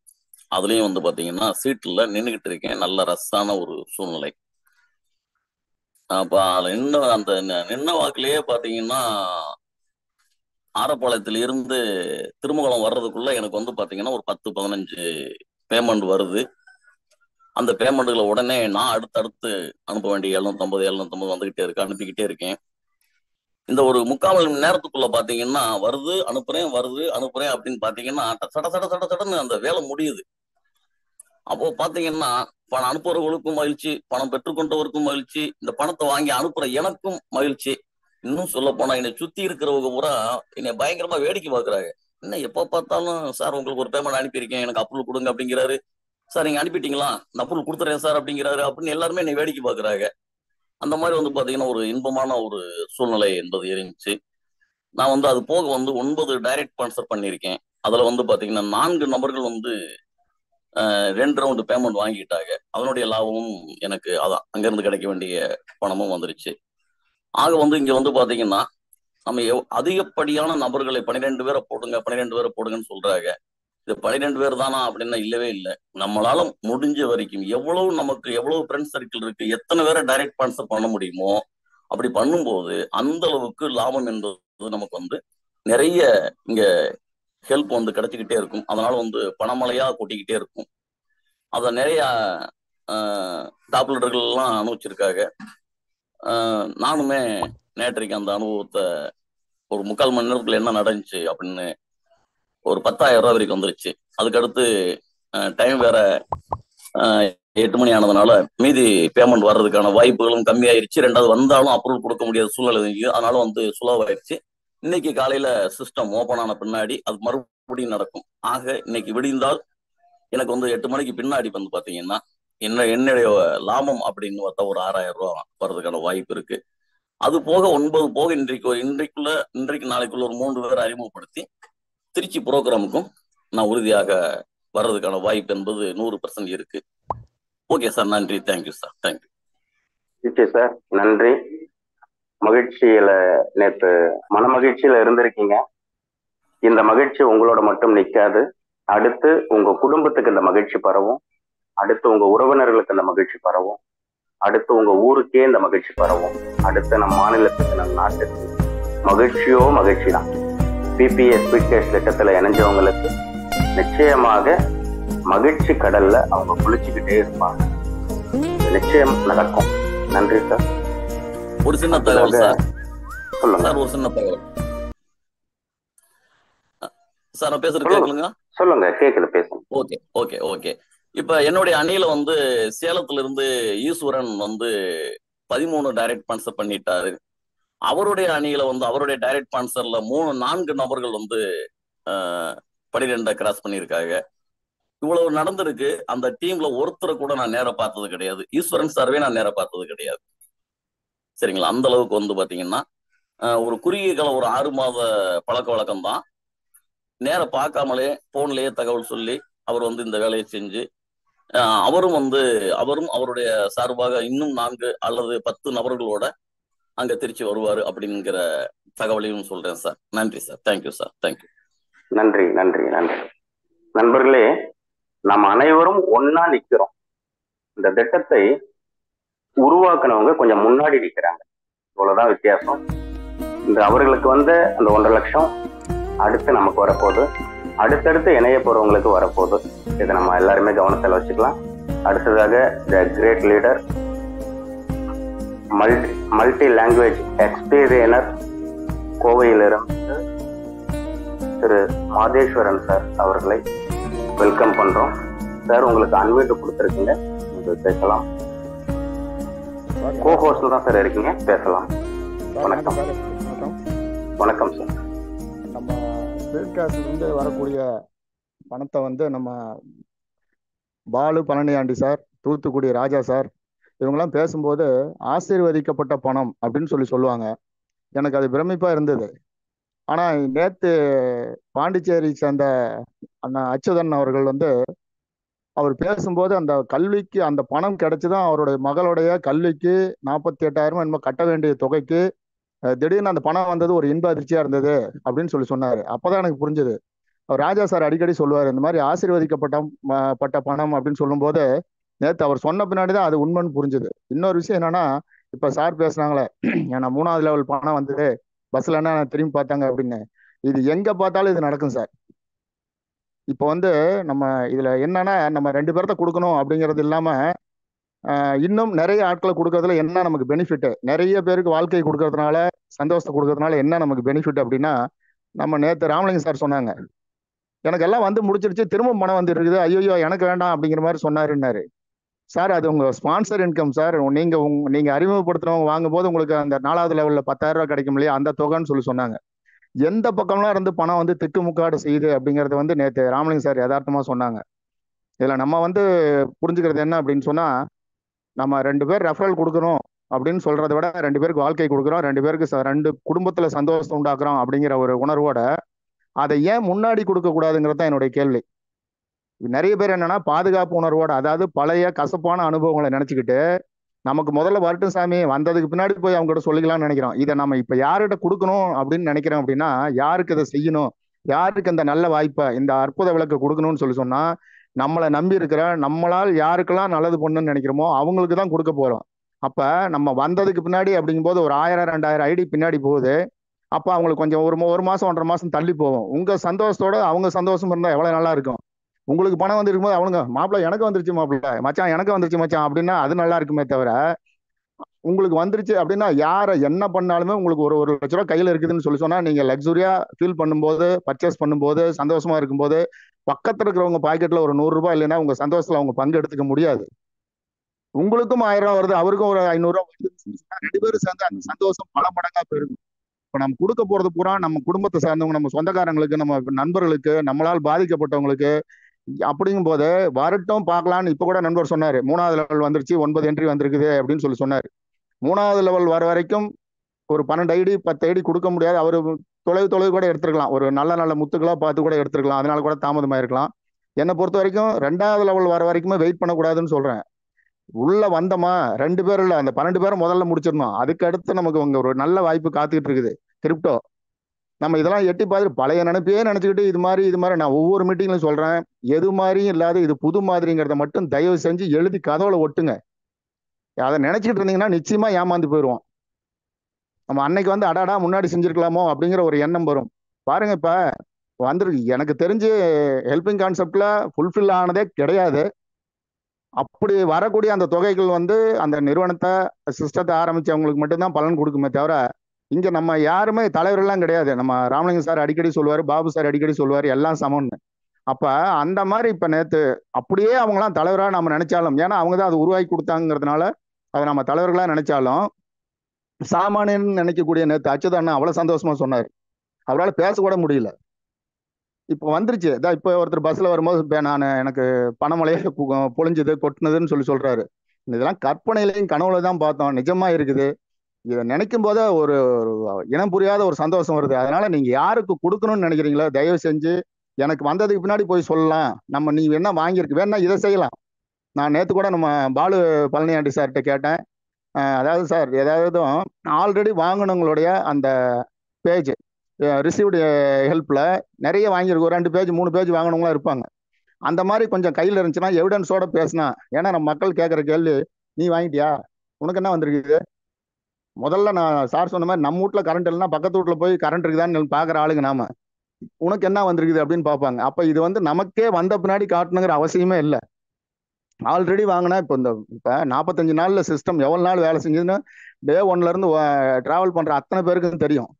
அதுலயும் வந்து பாத்தீங்கன்னா சீட்ல நின்றுகிட்டு இருக்கேன். நல்ல ரஸ்ஸான ஒரு சூழ்நிலை. அப்ப அதுல அந்த நின்ன வாக்குலயே பாத்தீங்கன்னா ஆரப்பாளையத்துல இருந்து திருமங்கலம் வர்றதுக்குள்ள எனக்கு வந்து பாத்தீங்கன்னா ஒரு 10-15 பேமெண்ட் வருது. அந்த பேமெண்ட்களை உடனே நான் அடுத்தடுத்து அனுப்ப வேண்டிய 750 வந்துகிட்டே இருக்கு, அனுப்பிக்கிட்டே இருக்கேன். இந்த ஒரு 3/4 மணி நேரத்துக்குள்ள பாத்தீங்கன்னா வருது அனுப்புறேன் அப்படின்னு பாத்தீங்கன்னா சட சட சட சடன்னு அந்த வேலை முடியுது. அப்போ பாத்தீங்கன்னா பணம் அனுப்புறவர்களுக்கும் மகிழ்ச்சி, பணம் பெற்றுக்கொண்டவருக்கும் மகிழ்ச்சி, இந்த பணத்தை வாங்கி அனுப்புற எனக்கும் மகிழ்ச்சி. இன்னும் சொல்ல போனா என்னை சுத்தி இருக்கிறவங்க பூரா என்னை பயங்கரமா வேடிக்கை பாக்குறாங்க. என்ன எப்ப பார்த்தாலும் சார் உங்களுக்கு ஒரு பேமெண்ட் அனுப்பியிருக்கேன், எனக்கு அப்ரூவல் கொடுங்க அப்படிங்கிறாரு. சார் நீங்க அனுப்பிட்டீங்களா, நான் அப்ரூவல் கொடுத்துறேன் சார் அப்படிங்கிறாரு. அப்படின்னு எல்லாருமே என்னை வேடிக்கை பாக்குறாங்க. அந்த மாதிரி வந்து பாத்தீங்கன்னா ஒரு இன்பமான ஒரு சூழ்நிலை என்பது இருந்துச்சு. நான் வந்து அது போக வந்து 9 டைரக்ட் ட்ரான்ஸ்ஃபர் பண்ணியிருக்கேன். அதுல வந்து பாத்தீங்கன்னா 4 நபர்கள் வந்து 2 ரவுண்டு பேமெண்ட் வாங்கிட்டாங்க. அதனுடைய லாபமும் எனக்கு அதான் அங்கிருந்து கிடைக்க வேண்டிய பணமும் வந்துருச்சு. ஆக வந்து இங்க வந்து பாத்தீங்கன்னா நம்ம அதிகப்படியான நபர்களை 12 பேரை போடுங்கன்னு சொல்றாங்க. இது 12 பேர் தானா அப்படின்னா இல்லவே இல்லை. நம்மளால முடிஞ்ச வரைக்கும் எவ்வளவு ஃப்ரெண்ட் சர்க்கிள் இருக்கு, எத்தனை பேரை டைரக்ட் ட்ரான்ஸ்ஃபர் பண்ண முடியுமோ அப்படி பண்ணும்போது அந்த அளவுக்கு லாபம் என்பது நமக்கு வந்து நிறைய இங்க ஹெல்ப் வந்து கிடைச்சிக்கிட்டே இருக்கும். அதனால வந்து பணமழையா கொட்டிக்கிட்டே இருக்கும். அத நிறைய டாப் லீடர்கள் எல்லாம் அனுபவிச்சிருக்காங்க. நானுமே நேற்றைக்கு அந்த அனுபவத்தை ஒரு 3/4 மணி நேரத்துல என்ன நடந்துச்சு அப்படின்னு ஒரு 10,000 ரூபாய் வரைக்கும் வந்துருச்சு. அதுக்கடுத்து டைம் வேற 8 மணி ஆனதுனால மீதி பேமெண்ட் வர்றதுக்கான வாய்ப்புகளும் கம்மியாயிருச்சு. 2வது வந்தாலும் அப்ரூவல் கொடுக்க முடியாத சூழ்நிலை இருந்துச்சு. அதனால வந்து சுலவாயிருச்சு. இன்னைக்கு காலையில சிஸ்டம் ஓபன் ஆன பின்னாடி அது மறுபடியும் நடக்கும். ஆக இன்னைக்கு விடிந்தால் எனக்கு வந்து 8 மணிக்கு பின்னாடி வந்து பாத்தீங்கன்னா என்னுடைய லாபம் அப்படின்னு பார்த்தா ஒரு 6,000 ரூபாய் வர்றதுக்கான வாய்ப்பு இருக்கு. அது போக 9 போக இன்றைக்கு நாளைக்குள்ள ஒரு 3 பேரை அறிமுகப்படுத்தி திருச்சி புரோகிராமுக்கும் நான் உறுதியாக வர்றதுக்கான வாய்ப்பு என்பது 100% இருக்கு. ஓகே சார், நன்றி. Thank you sir. Thank you. Okay sir, நன்றி. மகிழ்ச்சியில நேற்று மன மகிழ்ச்சியில இருந்திருக்கீங்க. இந்த மகிழ்ச்சி உங்களோட மட்டும் நிற்காது. அடுத்து உங்க குடும்பத்துக்கு இந்த மகிழ்ச்சி பரவும், அடுத்து உங்க உறவினர்களுக்கு இந்த மகிழ்ச்சி பரவும், அடுத்து உங்க ஊருக்கே இந்த மகிழ்ச்சி பரவும், அடுத்து நம் மாநிலத்துக்கு நம் நாட்டுக்கு மகிழ்ச்சியோ மகிழ்ச்சி தான். பிபிஏ ஸ்பீட் கேஸ் திட்டத்துல இணைஞ்சவங்களுக்கு நிச்சயமாக மகிழ்ச்சி கடல்ல அவங்க குளிச்சுக்கிட்டே இருப்பாங்க. நிச்சயம் நடக்கும். நன்றி சார். ஒரு சின்ன தகவல் சார். சொல்லுங்க சார். ஒரு சின்ன தகவல் சார். நான் பேசுறது கேட்கலுங்க? சொல்லுங்க, கேக்குது, பேசுங்க. Okay okay okay. இப்ப என்னுடைய அணியில வந்து சேலத்துல இருந்து ஈஸ்வரன் வந்து 13 டைரக்ட் ட்ரான்ஸ்ஃபர் பண்ணிட்டாரு. அவருடைய அணியில வந்து அவருடைய டைரக்ட் ட்ரான்ஸ்ஃபர்ல 4 நபர்கள் வந்து 12 கிராஸ் பண்ணியிருக்காங்க. இவ்வளவு நடந்திருக்கு. அந்த டீம்ல ஒருத்தரை கூட நான் நேர பார்த்தது கிடையாது. ஈஸ்வரன் சார்வே நான் நேர பார்த்தது கிடையாது. சரிங்களா? அந்த அளவுக்கு வந்து பாத்தீங்கன்னா ஒரு குறுகிய காலம் ஒரு 6 மாத பழக்க வழக்கம் தான். நேர பார்க்காமலே போன்லயே தகவல் சொல்லி அவர் வந்து இந்த வேலையை செஞ்சு அவரும் அவருடைய சார்பாக இன்னும் 4 அல்லது 10 நபர்களோட அங்க திருச்சி வருவாரு அப்படிங்கிற தகவலையும் சொல்றேன் சார். நன்றி சார். Thank you sir. தேங்க்யூ. நன்றி நன்றி நன்றி. நண்பர்களே, நாம் அனைவரும் ஒன்னா நிக்கிறோம். இந்த திட்டத்தை உருவாக்குனவங்க கொஞ்சம் முன்னாடி நிக்கிறாங்க, இவ்வளவுதான் வித்தியாசம். இந்த அவர்களுக்கு வந்து அந்த 1.5 லட்சம் அடுத்து நமக்கு வரப்போகுது, அடுத்தடுத்து இணைய போறவங்களுக்கு வரப்போகுது. இதை நம்ம எல்லாருமே கவனத்தில் வச்சுக்கலாம். அடுத்ததாக the great leader, multi language experiencer, கோவையிலிருந்து திரு மாதேஸ்வரன் சார் அவர்களை வெல்கம் பண்றோம். சார், உங்களுக்கு அன்மியூட் கொடுத்துருக்கீங்க, நீங்கள் பேசலாம். கோ ஹோஸ்ட்ல தான் சார் இருக்கீங்க, பேசலாம். வணக்கம். வணக்கம் சார். நம்ம ஸ்பீட்காஸ்ட்லேருந்து வரக்கூடிய பணத்தை வந்து நம்ம பாலு பழனியாண்டி சார், தூத்துக்குடி ராஜா சார் இவங்கெல்லாம் பேசும்போது ஆசீர்வதிக்கப்பட்ட பணம் அப்படின்னு சொல்லுவாங்க. எனக்கு அது பிரமிப்பாக இருந்தது. ஆனால் நேற்று பாண்டிச்சேரி சேர்ந்த அந்த அச்சுதன் அவர்கள் வந்து அவர் பேசும்போது அந்த கல்விக்கு அந்த பணம் கிடைச்சிதான் அவருடைய மகளுடைய கல்விக்கு 48,000 என்னமோ கட்ட வேண்டிய தொகைக்கு திடீர்னு அந்த பணம் வந்தது ஒரு இன்ப அதிர்ச்சியாக இருந்தது அப்படின்னு சொன்னார். அப்போதான் எனக்கு புரிஞ்சுது அவர் ராஜா சார் அடிக்கடி சொல்லுவார், இந்த மாதிரி பட்ட பணம் அப்படின்னு சொல்லும்போது நேற்று அவர் சொன்ன பின்னாடி தான் அது உண்மைன்னு புரிஞ்சுது. இன்னொரு விஷயம் என்னன்னா, இப்ப சார் பேசுனாங்களே, ஏன்னா 3வது லெவல் பணம் வந்தது பஸ்ல என்ன திரும்பி பார்த்தாங்க அப்படின்னு. இது எங்க பார்த்தாலும் இது நடக்கும் சார். இப்போ வந்து நம்ம இதுல என்னன்னா, நம்ம 2 பேர்த்த கொடுக்கணும் அப்படிங்கிறது இல்லாம இன்னும் நிறைய ஆட்களை கொடுக்கறதுல என்ன நமக்கு பெனிஃபிட், நிறைய பேருக்கு வாழ்க்கை கொடுக்கறதுனால, சந்தோஷத்தை கொடுக்கறதுனால என்ன நமக்கு பெனிஃபிட் அப்படின்னா, நம்ம நேற்று ராமலிங்கம் சார் சொன்னாங்க, எனக்கு எல்லாம் வந்து முடிச்சிருச்சு, திரும்ப பணம் வந்து இருக்குது, ஐயோ எனக்கு வேண்டாம் அப்படிங்கிற மாதிரி சொன்னாருன்னாரு. சார் அது உங்க ஸ்பான்சர் இன்கம் சார். நீங்க அறிமுகப்படுத்துறவங்க வாங்கும்போது உங்களுக்கு அந்த 4வது லெவல்ல 10,000 ரூபாய் கிடைக்கும் இல்லையா, அந்த தொகைன்னு சொல்லி சொன்னாங்க. எந்த பக்கம்லாம் இருந்து பணம் வந்து திக்குமுக்காடு செய்யுது அப்படிங்கறது வந்து நேற்று ராமலிங்கம் சார் யதார்த்தமா சொன்னாங்க. இதுல நம்ம வந்து புரிஞ்சுக்கிறது என்ன அப்படின்னு சொன்னா, நம்ம 2 பேர் ரெஃபரல் கொடுக்குறோம் அப்படின்னு சொல்றதை விட 2 பேருக்கு வாழ்க்கை கொடுக்குறோம், 2 பேருக்கு 2 குடும்பத்துல சந்தோஷத்தை உண்டாக்குறோம் அப்படிங்கிற ஒரு உணர்வோட அதை ஏன் முன்னாடி கொடுக்க கூடாதுங்கிறது தான் என்னுடைய கேள்வி. நிறைய பேர் என்னன்னா பாதுகாப்பு உணர்வோட, அதாவது பழைய கசப்பான அனுபவங்களை நினைச்சுக்கிட்டு நமக்கு முதல்ல வரட்டும் சாமி, வந்ததுக்கு பின்னாடி போய் அவங்க கிட்ட சொல்லிக்கலாம்னு நினைக்கிறோம். இதை நம்ம இப்ப யார்கிட்ட கொடுக்கணும் அப்படின்னு நினைக்கிறோம் அப்படின்னா, யாருக்கு இதை செய்யணும், யாருக்கு இந்த நல்ல வாய்ப்பை, இந்த அற்புத விளக்கை கொடுக்கணும்னு சொன்னா, நம்மளை நம்பி இருக்கிற, நம்மளால் யாருக்கெல்லாம் நல்லது பண்ணணும்னு நினைக்கிறோமோ அவங்களுக்கு தான் கொடுக்க போறோம். அப்ப நம்ம வந்ததுக்கு பின்னாடி அப்படிங்கும்போது ஒரு 1000 2000 ஐடி பின்னாடி போகுது. அப்ப அவங்களுக்கு கொஞ்சம் ஒரு மாசம் 1.5 மாசம் தள்ளி போகும். உங்க சந்தோஷத்தோட அவங்க சந்தோஷம் இருந்தா எவ்வளவு நல்லா இருக்கும். உங்களுக்கு பணம் வந்து இருக்கும்போது அவனுங்க மாப்பிள்ள எனக்கு வந்துருச்சு, மாப்பிள்ள மச்சான் எனக்கு வந்துருச்சு மச்சான் அப்படின்னா அது நல்லா இருக்குமே தவிர, உங்களுக்கு வந்துருச்சு அப்படின்னா யாரை என்ன பண்ணாலுமே உங்களுக்கு ஒரு 1,00,000 ரூபாய் கையில இருக்குதுன்னு சொல்லி சொன்னா, நீங்க லக்ஸுரியா ஃபீல் பண்ணும்போது, பர்ச்சேஸ் பண்ணும்போது, சந்தோஷமா இருக்கும்போது, பக்கத்துல இருக்கிறவங்க பாக்கெட்ல ஒரு 100 ரூபாய் இல்லைன்னா உங்க சந்தோஷத்துல அவங்க பங்கு எடுத்துக்க முடியாது. உங்களுக்கும் 1000 ரூபாய் வருது, அவருக்கும் ஒரு 500 ரூபாய் வருதுன்னு சொன்னா 2 பேரும் சேர்ந்து அந்த சந்தோஷம் பல மடங்கா பெருகும். இப்ப நம்ம கொடுக்க போறது பூரா நம்ம குடும்பத்தை சார்ந்தவங்க, நம்ம சொந்தக்காரங்களுக்கு, நம்ம நண்பர்களுக்கு, நம்மளால் பாதிக்கப்பட்டவங்களுக்கு. அப்படிங்கும் போது வரட்டும் பார்க்கலான்னு இப்ப கூட நண்பர் சொன்னாரு, 3வது லெவல் வந்துருச்சு, 9 என்ட்ரி வந்திருக்குது அப்படின்னு சொல்லி சொன்னாரு. 3வது லெவல் வர வரைக்கும் ஒரு 12 ஐடி 10 ஐடி கொடுக்க முடியாது. அவரு தொலைவு கூட எடுத்துருக்கலாம், ஒரு நல்ல முத்துக்களா பார்த்து கூட எடுத்துருக்கலாம், அதனால கூட தாமதமாயிருக்கலாம். என்னை பொறுத்த வரைக்கும் 2வது லெவல் வர வரைக்குமே வெயிட் பண்ணக்கூடாதுன்னு சொல்றேன். உள்ள வந்தோமா 2 பேர் இல்ல, அந்த 12 பேரை முதல்ல முடிச்சிடணும். அதுக்கு அடுத்து நமக்கு அங்க ஒரு நல்ல வாய்ப்பு காத்துக்கிட்டு இருக்குது, கிரிப்டோ. நம்ம இதெல்லாம் எட்டி பார்த்துட்டு பழைய நினைப்பே நினைச்சுக்கிட்டு இது மாதிரி நான் ஒவ்வொரு மீட்டிங்லையும் சொல்றேன், எது மாதிரியும் இல்லாத இது புது மாதிரிங்கிறத மட்டும் தயவு செஞ்சு எழுதி கதவுல ஒட்டுங்க. அதை நினைச்சிட்டு இருந்தீங்கன்னா நிச்சயமா ஏமாந்து போயிடுவோம். நம்ம அன்னைக்கு வந்து அடாடா முன்னாடி செஞ்சிருக்கலாமோ அப்படிங்கிற ஒரு எண்ணம் வரும். பாருங்க, இப்ப வந்துருக்கு எனக்கு தெரிஞ்சு ஹெல்பிங் கான்செப்ட்ல ஃபுல்ஃபில் ஆனதே கிடையாது. அப்படி வரக்கூடிய அந்த தொகைகள் வந்து அந்த நிறுவனத்தை, சிஸ்டத்தை ஆரம்பிச்சவங்களுக்கு மட்டும்தான் பலன் கொடுக்குமே தவிர, இங்க நம்ம யாருமே தலைவர்கள்லாம் கிடையாது. நம்ம ராமலிங்கம் சார் அடிக்கடி சொல்லுவாரு, பாபு சார் அடிக்கடி சொல்லுவாரு, எல்லாம் சமம்னு. அப்ப அந்த மாதிரி இப்ப நேத்து அப்படியே அவங்கலாம் தலைவரா நம்ம நினைச்சாலும், ஏன்னா அவங்க தான் அதை உருவாக்கி கொடுத்தாங்கிறதுனால அதை நம்ம தலைவர்களா நினைச்சாலும், சாமானியன் நினைக்கக்கூடிய நேத்து அச்சுதண்ணா அவ்வளவு சந்தோஷமா சொன்னாரு, அவரால் பேசக்கூட முடியல. இப்போ வந்துருச்சு. இப்போ ஒருத்தர் பஸ்ல வரும்போது எனக்கு பணமழையே பொழிஞ்சுது கொட்டினதுன்னு சொல்றாரு. இதெல்லாம் கற்பனையிலையும் கனவுல தான் பார்த்தோம், நிஜமா இருக்குது. இதை நினைக்கும் போதே ஒரு இனம் புரியாத ஒரு சந்தோஷம் வருது. அதனால நீங்க யாருக்கு கொடுக்கணும்னு நினைக்கிறீங்களோ தயவு செஞ்சு எனக்கு வந்ததுக்கு பின்னாடி போய் சொல்லலாம். நீ என்ன வாங்கியிருக்கு வேணா இதை செய்யலாம். நான் நேற்று கூட நம்ம பாலு பழனியாண்டி சார்கிட்ட கேட்டேன், அதாவது சார் ஏதாவது ஆல்ரெடி வாங்கினவங்களுடைய அந்த பேஜ் ரிசீவ்டு ஹெல்ப்ல நிறைய வாங்கியிருக்கு, ஒரு 2 பேஜ் 3 பேஜ் வாங்கினவங்களா இருப்பாங்க. அந்த மாதிரி கொஞ்சம் கையில் இருந்துச்சுன்னா எவிடன்ஸோட பேசினா, ஏன்னா நம்ம மக்கள் கேட்குற கேள்வி, நீ வாங்கிட்டியா, உனக்கு என்ன வந்திருக்குது. முதல்ல நான் சார் சொன்ன மாதிரி நம்ம வீட்டில் கரண்ட் இல்லைன்னா பக்கத்து வீட்டில் போய் கரண்ட் இருக்குதான்னு பார்க்குற ஆளுங்க நாம, உனக்கு என்ன வந்திருக்குது அப்படின்னு பார்ப்பாங்க. அப்போ இது வந்து நமக்கே வந்த பின்னாடி காட்டணுங்கிற அவசியமே இல்லை. ஆல்ரெடி வாங்கினா இப்போ 45 நாள்ல சிஸ்டம் எவ்வளோ நாள் வேலை செஞ்சதுன்னு டே 1ல இருந்து டிராவல் பண்ற அத்தனை பேருக்கும் தெரியும்.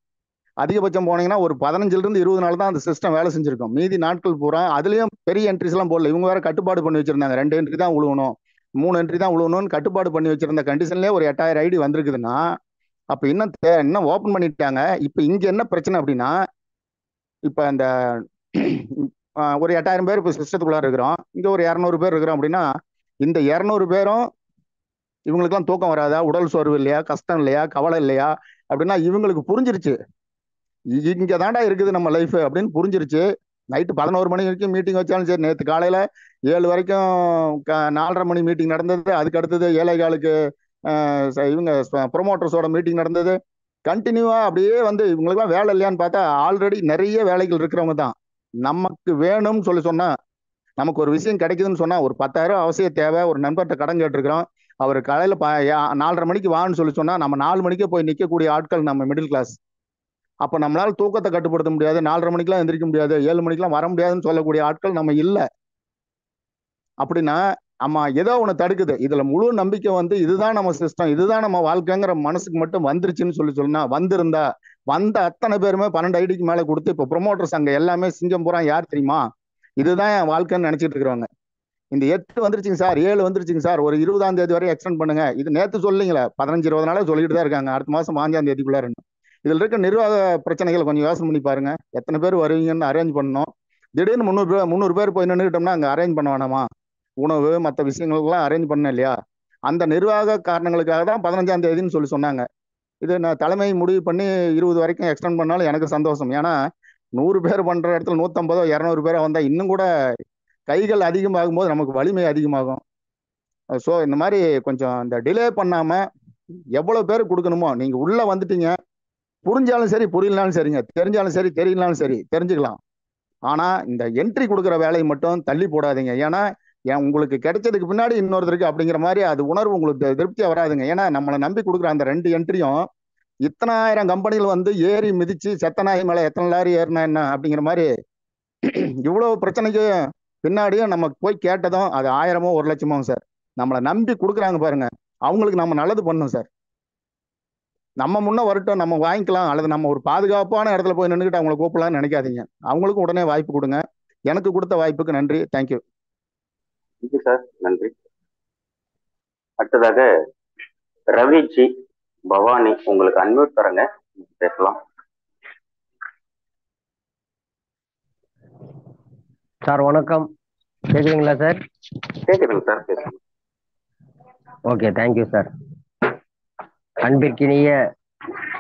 அதிகபட்சம் போனீங்கன்னா ஒரு 15 20 நாள் தான் அந்த சிஸ்டம் வேலை செஞ்சிருக்கும். மீதி நாட்கள் பூரா அதுலயும் பெரிய என்ட்ரிஸ் எல்லாம் போடல. இவங்க வேற கட்டுப்பாடு பண்ணி வச்சிருந்தாங்க, 2 என்ட்ரி தான் உழுவணும், 3 என்ட்ரி தான் உழுவணும்னு கட்டுப்பாடு பண்ணி வச்சிருந்த கண்டிஷன்லயே ஒரு 8000 ஐடி வந்திருக்குதுன்னா, அப்ப இன்னும் ஓப்பன் பண்ணிட்டாங்க. இப்ப இங்க என்ன பிரச்சனை அப்படின்னா, இப்ப அந்த ஒரு 8000 பேர் இப்ப சிஸ்டத்துக்குள்ள இருக்கிறோம், இங்க ஒரு 200 பேர் இருக்கிறோம் அப்படின்னா, இந்த 200 பேரும் இவங்களுக்குலாம் தூக்கம் வராதா, உடல் சோர்வு இல்லையா, கஷ்டம் இல்லையா, கவலை இல்லையா அப்படின்னா இவங்களுக்கு புரிஞ்சிருச்சு, இங்க தாண்டா இருக்குது நம்ம லைஃப் அப்படின்னு புரிஞ்சிருச்சு. நைட்டு 11 மணி வரைக்கும் மீட்டிங் வச்சாலும் சரி, நேற்று காலையில 7 வரைக்கும் 4:30 மணி மீட்டிங் நடந்தது. அதுக்கு அடுத்தது ஏழைகளுக்கு இவங்க ப்ரொமோட்டர்ஸோட மீட்டிங் நடந்தது. கண்டினியூவா அப்படியே வந்து இவங்களுக்குலாம் வேலை இல்லையான்னு பார்த்தா ஆல்ரெடி நிறைய வேலைகள் இருக்கிறவங்க தான். நமக்கு வேணும்னு சொன்னா, நமக்கு ஒரு விஷயம் கிடைக்குதுன்னு சொன்னா, ஒரு 10,000 அவசியம் தேவை, ஒரு நண்பர்கிட்ட கடன் கேட்டிருக்கிறோம், அவர் காலையில 4:30 மணிக்கு வான்னு சொன்னா, நம்ம 4 மணிக்கே போய் நிற்கக்கூடிய ஆட்கள் நம்ம மிடில் கிளாஸ். அப்ப நம்மளால தூக்கத்தை கட்டுப்படுத்த முடியாது, 4:30 மணிக்கெல்லாம் எந்திரிக்க முடியாது, 7 மணிக்கெல்லாம் வர முடியாதுன்னு சொல்லக்கூடிய ஆட்கள் நம்ம இல்ல. அப்படின்னா ஆமா, ஏதோ ஒண்ணு தடுக்குது. இதுல முழு நம்பிக்கை வந்து இதுதான் நம்ம சிஸ்டம், இதுதான் நம்ம வாழ்க்கைங்கிற மனசுக்கு மட்டும் வந்துருச்சுன்னு சொன்னா, வந்திருந்தா வந்த அத்தனை பேருமே 12 ஐடிக்கு மேல கொடுத்து இப்ப ப்ரொமோட்டர்ஸ் அங்க எல்லாமே சிங்கம் பூரா யார் தெரியுமா, இதுதான் என் வாழ்க்கைன்னு நினைச்சிட்டு இருக்கிறவங்க. இந்த 8 வந்துருச்சுங்க சார், 7 வந்துருச்சுங்க சார், ஒரு 20ஆம் தேதி வரை எக்ஸ்டெண்ட் பண்ணுங்க. இது நேத்து சொல்லீங்களா, 15-20 நாளா சொல்லிட்டு தான் இருக்காங்க, அடுத்த மாசம் 5ஆம் தேதிக்குள்ளாரு. இதுல இருக்க நிர்வாக பிரச்சனைகள் கொஞ்சம் யோசனை பண்ணி பாருங்க. எத்தனை பேர் வருவீங்கன்னு அரேஞ்ச் பண்ணணும். திடீர்னு 300 பேர் போய் நின்றுட்டோம்னா அங்க அரேஞ்ச் பண்ண வேணாமா? உணவு மற்ற விஷயங்களுக்கெல்லாம் அரேஞ்ச் பண்ண இல்லையா? அந்த நிர்வாக காரணங்களுக்காக தான் 15ஆம் தேதின்னு சொன்னாங்க. இது நான் தலைமை முடிவு பண்ணி 20 வரைக்கும் எக்ஸ்டெண்ட் பண்ணாலும் எனக்கு சந்தோஷம். ஏன்னா 100 பேர் பண்ற இடத்துல 150 200 பேரா வந்தா இன்னும் கூட கைகள் அதிகமாகும் போது நமக்கு வலிமை அதிகமாகும். ஸோ இந்த மாதிரி கொஞ்சம் இந்த டிலே பண்ணாம எவ்வளவு பேர் கொடுக்கணுமோ, நீங்க உள்ள வந்துட்டீங்க, புரிஞ்சாலும் சரி புரியலனாலும் சரிங்க, தெரிஞ்சாலும் சரி தெரியலனாலும் சரி தெரிஞ்சுக்கலாம். ஆனா இந்த என்ட்ரி கொடுக்குற வேலையை மட்டும் தள்ளி போடாதீங்க. ஏன்னா உங்களுக்கு கிடைச்சதுக்கு பின்னாடி இன்னொருத்தருக்கு அப்படிங்கிற மாதிரி அது உணர்வு உங்களுக்கு திருப்தியா வராதுங்க. ஏன்னா நம்மளை நம்பி கொடுக்குற அந்த 2 என்ட்ரியும் இத்தனாயிரம் கம்பெனிகள் வந்து ஏறி மிதிச்சு செத்த நாய் மேல எத்தனை லாரி ஏறினா என்ன அப்படிங்கிற மாதிரி இவ்வளவு பிரச்சனைக்கு பின்னாடியும் நம்ம போய் கேட்டதும் அது 1000மோ 1,00,000மோ சார், நம்மளை நம்பி கொடுக்குறாங்க பாருங்க, அவங்களுக்கு நம்ம நல்லது பண்ணணும் சார். நம்ம முன்ன வரட்டும், நம்ம வாங்கிக்கலாம், அல்லது நம்ம ஒரு பாதுகாப்பான இடத்துல போய் நின்றுக்கிட்டு அவங்களை கூப்பிடலாம்னு நினைக்காதீங்க. அவங்களுக்கும் உடனே வாய்ப்பு கொடுங்க. எனக்கு கொடுத்த வாய்ப்புக்கு நன்றி. தேங்க்யூ. நன்றி சார், நன்றி. அடுத்ததாக ரவிஜி, பவானி, உங்களுக்கு அன்மியூட் தரங்க, பேசலாம். சார் வணக்கம், கேக்குதுங்களா சார்? கேக்குதுங்க சார், பேசுங்க. Okay, thank you sir. அன்பிற்கினிய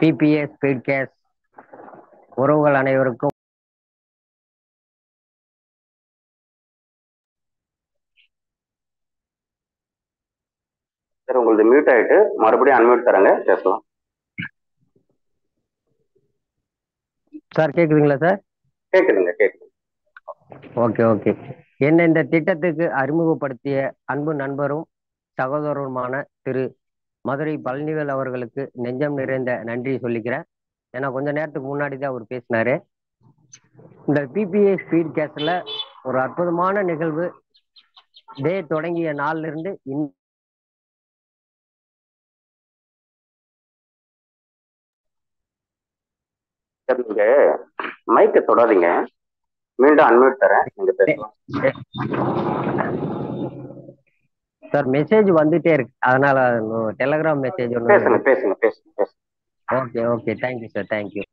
பிபிஎஸ் ஸ்பீட்காஸ்ட் உறவுகள் அனைவருக்கும் சார் உங்களுக்கு மியூட் ஆயிட்டு மறுபடியும் அன்மியூட் தரங்க, பேசலாம். சார் கேக்குதுங்களா சார்? கேக்குதுங்க, கேக்குது. Okay okay. என்ன இந்த திட்டத்துக்கு அறிமுகப்படுத்திய அன்பு நண்பரும் சகோதரருமான திரு மதுரை பழனிவேல் அவர்களுக்கு நெஞ்சம் நிறைந்த நன்றி சொல்லிக்கிறேன். ஏன்னா கொஞ்ச நேரத்துக்கு முன்னாடி தான் அவர் பேசினாரு. இந்த பிபிஎஸ் ஸ்பீட்காஸ்ட்ல ஒரு அற்புதமான நிகழ்வு. டே தொடங்கிய நாள்ல இருந்து நீங்க மைக்க தொடாதீங்க, மீண்டும் அன்மியூட் தரேன், நீங்க பேசலாம். சார் மெசேஜ் வந்துட்டே இருக்கு, அதனால டெலகிராம் மெசேஜ் பேசுங்க பேசுங்க பேசுங்க பேசுங்க. Okay okay, thank you sir, thank you.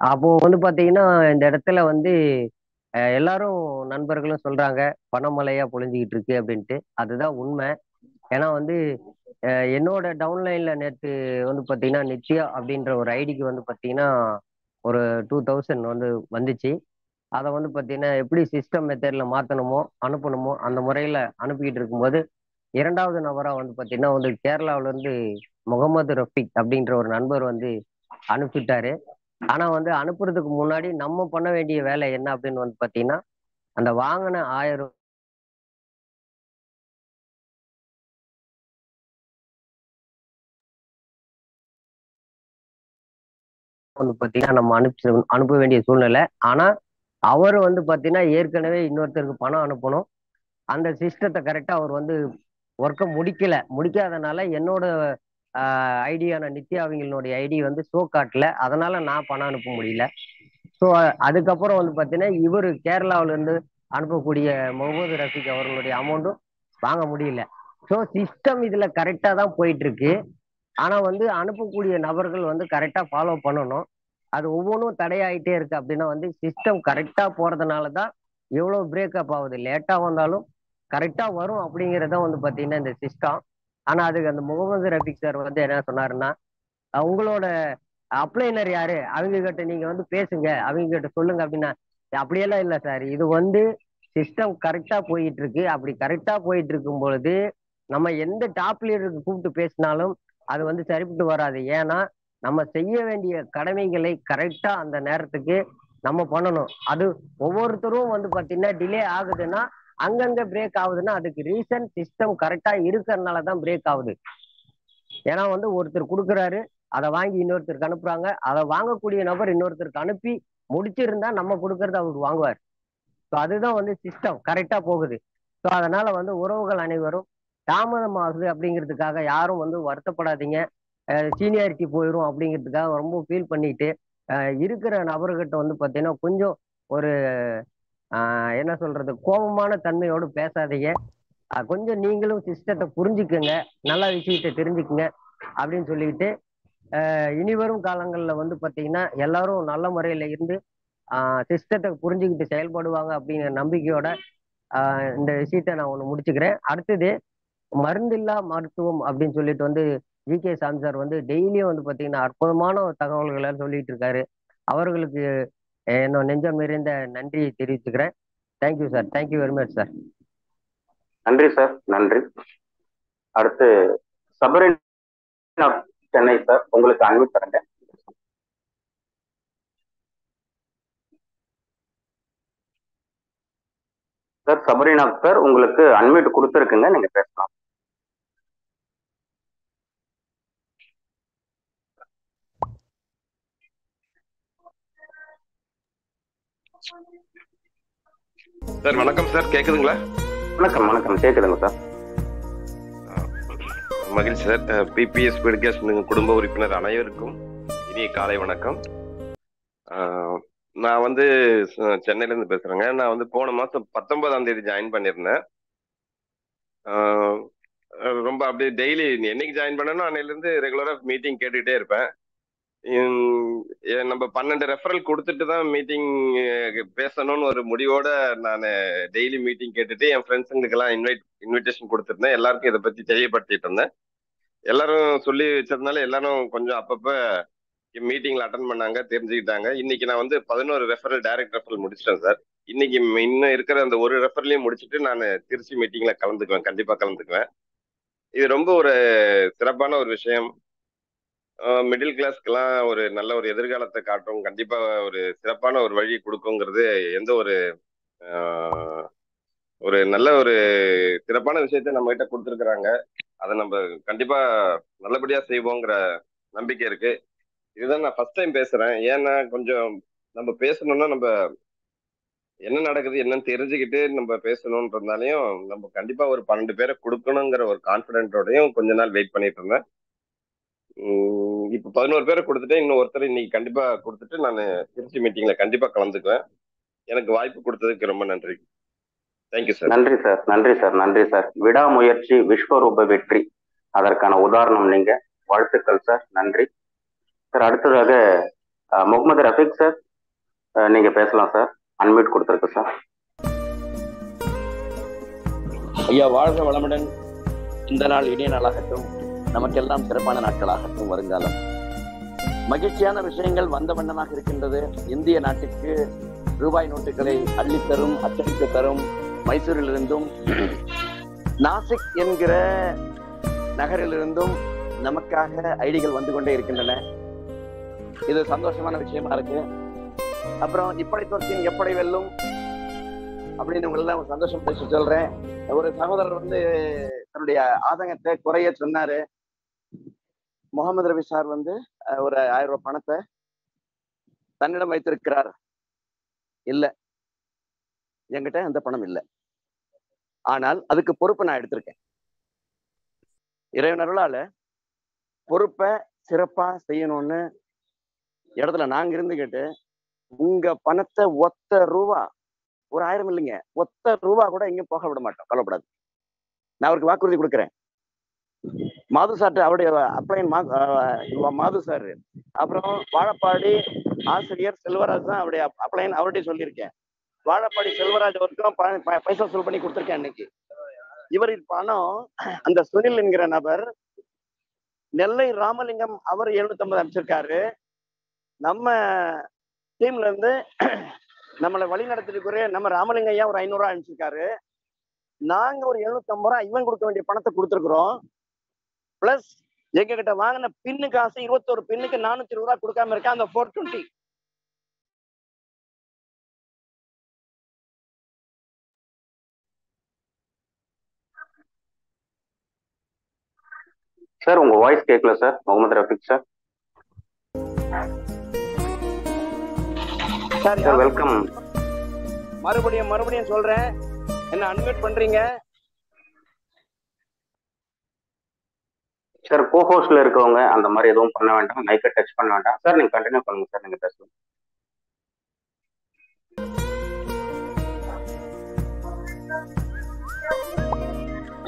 அப்போ வந்து பாத்தீங்கன்னா இந்த இடத்துல வந்து எல்லாரும் நண்பர்களும் சொல்றாங்க பணமழையா பொழிஞ்சுக்கிட்டு இருக்கு அப்படின்ட்டு. அதுதான் உண்மை. ஏன்னா வந்து என்னோட டவுன்லைன்ல நேற்று வந்து பாத்தீங்கன்னா நித்யா அப்படின்ற ஒரு ஐடிக்கு வந்து பாத்தீங்கன்னா ஒரு 2000 வந்து வந்துச்சு. அதை வந்து பாத்தீங்கன்னா எப்படி சிஸ்டம் மெத்தட்ல மாத்தணுமோ அனுப்பணுமோ அந்த முறையில அனுப்பிக்கிட்டு இருக்கும்போது 2வது நபரா வந்து பாத்தீங்கன்னா வந்து கேரளாவில இருந்து முகமது ரஃபிக் அப்படின்ற ஒரு நண்பர் வந்து அனுப்பிட்டாரு. ஆனா வந்து அனுப்புறதுக்கு முன்னாடி நம்ம பண்ண வேண்டிய வேலை என்ன அப்படின்னு வந்து பாத்தீங்கன்னா, அந்த வாங்கின 1000 வந்து பாத்தீங்கன்னா நம்ம அனுப்ப வேண்டிய சூழ்நிலை. ஆனா அவர் வந்து பாத்தீங்கன்னா ஏற்கனவே இன்னொருத்தருக்கு பணம் அனுப்பணும். அந்த சிஸ்டத்தை கரெக்டா அவர் வந்து ஒர்க்கை முடிக்காதனால என்னோட ஐடியான நித்யா அவங்களுடைய ஐடி வந்து ஷோ காட்டல. அதனால நான் பணம் அனுப்ப முடியல. ஸோ அதுக்கப்புறம் வந்து பார்த்தீங்கன்னா இவர் கேரளாவில இருந்து அனுப்பக்கூடிய முகமது ரஃபிக் அவர்களுடைய அமௌண்ட்டும் வாங்க முடியல. ஸோ சிஸ்டம் இதுல கரெக்டா தான் போயிட்டு இருக்கு. ஆனா வந்து அனுப்பக்கூடிய நபர்கள் வந்து கரெக்டா ஃபாலோ பண்ணணும். அது ஒவ்வொன்றும் தடையாயிட்டே இருக்கு. அப்படின்னா வந்து சிஸ்டம் கரெக்டா போறதுனால தான் எவ்வளவு பிரேக்கப் ஆகுது. லேட்டா வந்தாலும் கரெக்டா வரும் அப்படிங்கிறத வந்து பாத்தீங்கன்னா இந்த சிஸ்டம். ஆனா அதுக்கு அந்த முகமது ரஃபிக் சார் வந்து என்ன சொன்னாருன்னா, உங்களோட அப்ளைனர் யாரு, அவங்க கிட்ட நீங்க வந்து பேசுங்க, அவங்க கிட்ட சொல்லுங்க அப்படின்னா, அப்படியெல்லாம் இல்லை சார், இது வந்து சிஸ்டம் கரெக்டா போயிட்டு இருக்கு. அப்படி கரெக்டா போயிட்டு இருக்கும் பொழுது நம்ம எந்த டாப் லீடருக்கு கூப்பிட்டு பேசினாலும் அது வந்து சரிப்பட்டு வராது. ஏன்னா நம்ம செய்ய வேண்டிய கடமைகளை கரெக்டா அந்த நேரத்துக்கு நம்ம பண்ணணும். அது ஒவ்வொருத்தரும் வந்து பாத்தீங்கன்னா டிலே ஆகுதுன்னா, அங்கங்க பிரேக் ஆகுதுன்னா அதுக்கு ரீசன் சிஸ்டம் கரெக்டா இருக்கிறதுனாலதான் பிரேக் ஆகுது. ஏன்னா வந்து ஒருத்தர் கொடுக்குறாரு, அதை வாங்கி இன்னொருத்தருக்கு அனுப்புறாங்க, அதை வாங்கக்கூடிய நபர் இன்னொருத்தருக்கு அனுப்பி முடிச்சிருந்தா நம்ம கொடுக்கறத அவர் வாங்குவார். ஸோ அதுதான் வந்து சிஸ்டம் கரெக்டா போகுது. ஸோ அதனால வந்து உறவுகள் அனைவரும் தாமதம் ஆகுது அப்படிங்கிறதுக்காக யாரும் வந்து வருத்தப்படாதீங்க. சீனியாரிட்டி போயிடும் அப்படிங்கிறதுக்காக ரொம்ப ஃபீல் பண்ணிட்டு இருக்கிற நபர்கிட்ட வந்து பார்த்தீங்கன்னா கொஞ்சம் ஒரு என்ன சொல்றது, கோபமான தன்மையோடு பேசாதீங்க. கொஞ்சம் நீங்களும் சிஸ்டத்தை புரிஞ்சுக்குங்க, நல்ல விஷயத்தை தெரிஞ்சுக்குங்க அப்படின்னு சொல்லிட்டு இனிவரும் காலங்களில் வந்து பார்த்தீங்கன்னா எல்லாரும் நல்ல முறையில் இருந்து சிஸ்டத்தை புரிஞ்சுக்கிட்டு செயல்படுவாங்க அப்படிங்கிற நம்பிக்கையோட இந்த விஷயத்த நான் ஒன்று முடிச்சுக்கிறேன். அடுத்தது மருந்தில்லா மருத்துவம் அப்படின்னு சொல்லிட்டு வந்து ஜி.கே. சாமி சார் வந்து டெய்லியும் வந்து பார்த்தீங்கன்னா அற்புதமான தகவல்களை சொல்லிட்டு இருக்காரு. அவர்களுக்கு என்னோட நெஞ்சம் நிறைந்த நன்றியை தெரிவிச்சுக்கிறேன். Thank you sir, thank you very much sir. நன்றி சார், நன்றி. அடுத்து சபரின் சென்னை சார், உங்களுக்கு அன்மியூட் தரேங்க. சார் சபரிநாத் சார், உங்களுக்கு அன்மியூட் கொடுத்துருக்குங்க, நீங்க பேசலாம். சார் வணக்கம் சார், கேக்குதுங்களா? வணக்கம் வணக்கம், கேக்குதுங்க சார். மகிழ்ச்சி சார். பிபிஎஸ் ஸ்பீட்காஸ்ட் குடும்ப உறுப்பினர் அனைவருக்கும் இனிய காலை வணக்கம். நான் வந்து சென்னையில இருந்து பேசுறேங்க. நான் வந்து போன மாசம் 19ஆம் தேதி ஜாயின் பண்ணியிருந்தேன். ரொம்ப அப்படியே டெய்லி என்னைக்கு ஜாயின் பண்ணணும் அன்னையில இருந்து ரெகுலரா மீட்டிங் கேட்டுக்கிட்டே இருப்பேன். நம்ம 12 ரெஃபரல் கொடுத்துட்டு தான் மீட்டிங் பேசணும்னு ஒரு முடிவோட நான் டெய்லி மீட்டிங் கேட்டுட்டு என் ஃப்ரெண்ட்ஸுங்களுக்கெல்லாம் இன்விடேஷன் கொடுத்துருந்தேன். எல்லாருக்கும் இதை பத்தி தெரியப்படுத்திட்டு இருந்தேன். எல்லாரும் சொல்லி வச்சதுனால எல்லாரும் கொஞ்சம் அப்பப்ப மீட்டிங்ல அட்டன் பண்ணாங்க, தெரிஞ்சுக்கிட்டாங்க. இன்னைக்கு நான் வந்து 11 ரெஃபரல் டைரக்ட் ரெஃபரல் முடிச்சிட்டேன் சார். இன்னைக்கு இன்னும் இருக்கிற அந்த ஒரு ரெஃபரலையும் முடிச்சுட்டு நான் திருச்சி மீட்டிங்ல கலந்துக்குவேன், கண்டிப்பா கலந்துக்குவேன். இது ரொம்ப ஒரு சிறப்பான ஒரு விஷயம். மிடில் கிளாஸ்க்கெல்லாம் ஒரு நல்ல ஒரு எதிர்காலத்தை காட்டும், கண்டிப்பா ஒரு சிறப்பான ஒரு வழி கொடுக்குங்கிறது எந்த ஒரு நல்ல ஒரு சிறப்பான விஷயத்த நம்ம கிட்ட கொடுத்துருக்குறாங்க. அதை நம்ம கண்டிப்பா நல்லபடியா செய்வோங்கிற நம்பிக்கை இருக்கு. இதுதான் நான் ஃபர்ஸ்ட் டைம் பேசுறேன். ஏன்னா கொஞ்சம் நம்ம பேசணும்னா நம்ம என்ன நடக்குது என்னன்னு தெரிஞ்சுக்கிட்டு நம்ம பேசணும்ன்றதுனாலையும் நம்ம கண்டிப்பா ஒரு 12 பேரை கொடுக்கணுங்கிற ஒரு கான்பிடென்ட்டோடையும் கொஞ்ச நாள் வெயிட் பண்ணிட்டு இருந்தேன். இப்ப 11 பேரை கொடுத்துட்டு இன்னும் ஒருத்தர் இன்னைக்கு கண்டிப்பா கொடுத்துட்டு நான் திருச்சி மீட்டிங்ல கண்டிப்பா கலந்துக்குவேன். எனக்கு வாய்ப்பு கொடுத்ததுக்கு ரொம்ப நன்றி. Thank you sir. நன்றி சார், நன்றி சார், நன்றி சார். விடாமுயற்சி விஸ்வரூப வெற்றி, அதற்கான உதாரணம் நீங்க. வாழ்த்துக்கள் சார், நன்றி சார். அடுத்ததாக முகமது ரஃபீக் சார், நீங்க பேசலாம் சார், அன்மியூட் கொடுத்துருக்கு சார். ஐயா வாழ்க வளமுடன். இந்த நாள் இனிய நாளாகட்டும், நமக்கெல்லாம் சிறப்பான நாட்களாகட்டும் வருங்காலம். மகிழ்ச்சியான விஷயங்கள் வந்த வண்ணமாக இருக்கின்றது. இந்திய நாட்டுக்கு ரூபாய் நோட்டுகளை அள்ளித்தரும், அச்சடித்து தரும் மைசூரிலிருந்தும் நாசிக் என்கிற நகரிலிருந்தும் நமக்காக ஐடிகள் வந்து கொண்டே இருக்கின்றன. இது சந்தோஷமான விஷயமா இருக்கு. அப்புறம் இப்படை தோற்கின் எப்படி வெல்லும் அப்படின்னு உங்களெல்லாம் ஒரு சந்தோஷம் பேச சொல்றேன். ஒரு சகோதரர் வந்து தன்னுடைய ஆதங்கத்தை குறைய சொன்னாரு. முகமது ரவி சார் வந்து ஒரு 1000 ரூபாய் பணத்தை தன்னிடம் வைத்திருக்கிறார். இல்ல, என்கிட்ட அந்த பணம் இல்லை. ஆனால் அதுக்கு பொறுப்பை நான் எடுத்திருக்கேன். இறைவனருளால பொறுப்பை சிறப்பா செய்யணும்னு இடத்துல நாங்க இருந்துகிட்டு உங்க பணத்தை ஒத்த ரூபா, ஒரு 1000 இல்லைங்க, ஒத்த ரூபா கூட எங்கேயும் போக விட மாட்டோம், கவலைப்படாது. நான் அவருக்கு வாக்குறுதி கொடுக்குறேன். மாது சார்ட்டு அவருடைய அப்ளைன் மாது சார், அப்புறம் வாழப்பாடி ஆசிரியர் செல்வராஜ் தான் அவருடைய அப்ளைன், அவருடைய சொல்லியிருக்கேன். வாழப்பாடி செல்வராஜ் அவருக்கும் பைசா வசூல் பண்ணி கொடுத்துருக்கேன். இன்னைக்கு இவர் பணம் அந்த சுனில் என்கிற நபர் நெல்லை ராமலிங்கம் அவர் 750 அனுப்பிச்சிருக்காரு. நம்ம டீம்ல இருந்து நம்மளை வழி நடத்திட்டு நம்ம ராமலிங்கம் ஐயா ஒரு 500 ரூபாய் அனுப்பிச்சிருக்காரு. நாங்க ஒரு 750 ரூபா இவன் கொடுக்க வேண்டிய பணத்தை கொடுத்துருக்குறோம். பிளஸ் எங்க கிட்ட வாங்கின பின்னு காசு 21 பின்னுக்கு 420 ரூபா கொடுக்காம இருக்கா அந்த 420. சார் உங்க வாய்ஸ் கேட்கல sir. Mohammed Rafiq sir. Sir welcome. மறுபடியும் சொல்றேன், என்ன அன்மியூட் பண்றீங்க சார்? கோஹோஸ்ட்ல இருக்கவங்க அந்த மாதிரி எதுவும் பண்ண வேண்டாம், மைக்கை டச் பண்ண வேண்டாம் சார். நீங்க கண்டினியூ பண்ணுங்க சார், நீங்க பேசலாம்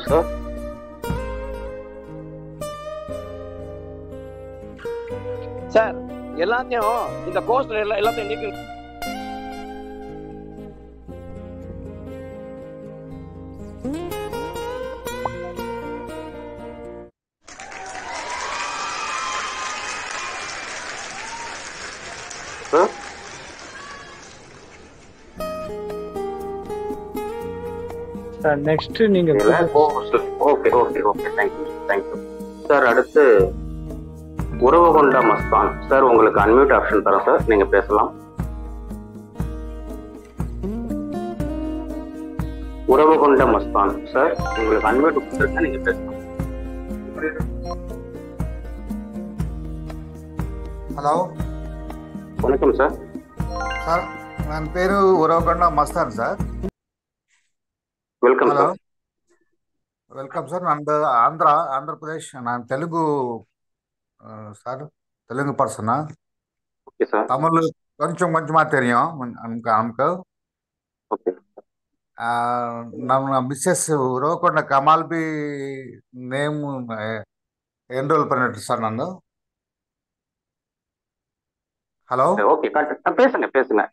சார். சார் எல்லாத்தையும் இந்த கோர்ஸ்ல எல்லாத்தையும் நீக்கு. நெக்ஸ்ட் நீங்க ஓகே தேங்க்யூ சார். அடுத்து உறவு கொண்ட மஸ்தான் சார், உங்களுக்கு அன்மியூட் ஆப்ஷன் தரேன் சார், நீங்க பேசலாம். உறவு கொண்ட மஸ்தான் சார், உங்களுக்கு அன்மியூட் கொடுத்துருக்கேன், நீங்க பேசலாம். ஹலோ, வணக்கம் சார். சார் நான் பேரு உறவுகொண்ட Masthan sir. Welcome sir. Welcome sir. நான் ஆந்திர பிரதேஷ். நான் தெலுங்கு சார், தெலுங்கு பர்சனா. Okay sir. தமிழ் கொஞ்சமா தெரியும் நமக்கு. ஓகே. நம்ம மிஸ்ஸஸ் உறவுகொண்ட கமால் பி நேம் ఎన్రోల్ பண்ணிட்டு సార్ నన్ను. హలో, ఓకే పేసండి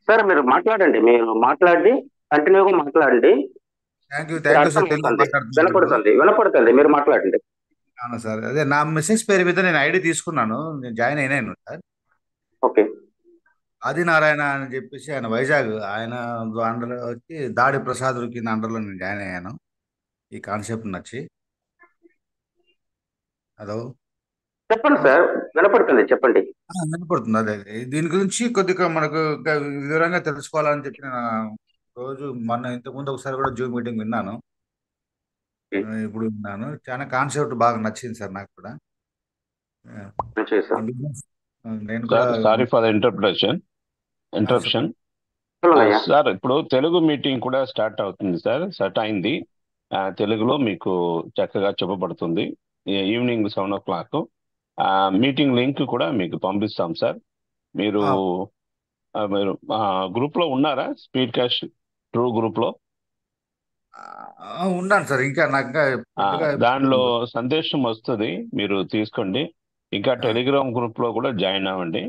సార్. మీరు మాట్లాడండి కంటిన్యూగా మాట్లాడండి. Thank you sir. వినపడుతుంది, మీరు మాట్లాడండి. అవును సార్, అదే నా మిస్సెస్ పేరు మీద నేను ఐడి తీసుకున్నాను, నేను జాయిన్ అయినాను సార్. ఓకే. ఆదినారాయణ అని చెప్పేసి ఆయన వైజాగ్, ఆయన అండర్ వచ్చి దాడి ప్రసాద్ కింద అండర్లో నేను జాయిన్ అయ్యాను. ఈ కాన్సెప్ట్ నచ్చి. హలో, చెప్పండి సార్, వినపడుతుంది, చెప్పండి. వినపడుతుంది. అదే దీని గురించి కొద్దిగా మనకు వివరంగా తెలుసుకోవాలని చెప్పి నేను రోజు ఇంతకుముందు ఒకసారి కూడా జూమ్ మీటింగ్ విన్నాను, ఇప్పుడు విన్నాను. చాలా కాన్సెప్ట్ బాగా నచ్చింది సార్ నాకు కూడా. నేను sorry for the interruption. Sir ఇప్పుడు తెలుగు మీటింగ్ కూడా స్టార్ట్ అవుతుంది సార్, సెట్ అయింది. తెలుగులో మీకు చక్కగా చెప్పబడుతుంది. ఈవినింగ్ 7 o'clock మీటింగ్ లింక్ కూడా మీకు పంపిస్తాం సార్. మీరు గ్రూప్ లో ఉన్నారా? స్పీడ్ క్యాష్ ట్రూ గ్రూప్ లో ఉన్నాను సార్. ఇంకా నాకు దానిలో సందేశం వస్తుంది, మీరు తీసుకోండి. ఇంకా టెలిగ్రామ్ గ్రూప్ లో కూడా జాయిన్ అవ్వండి.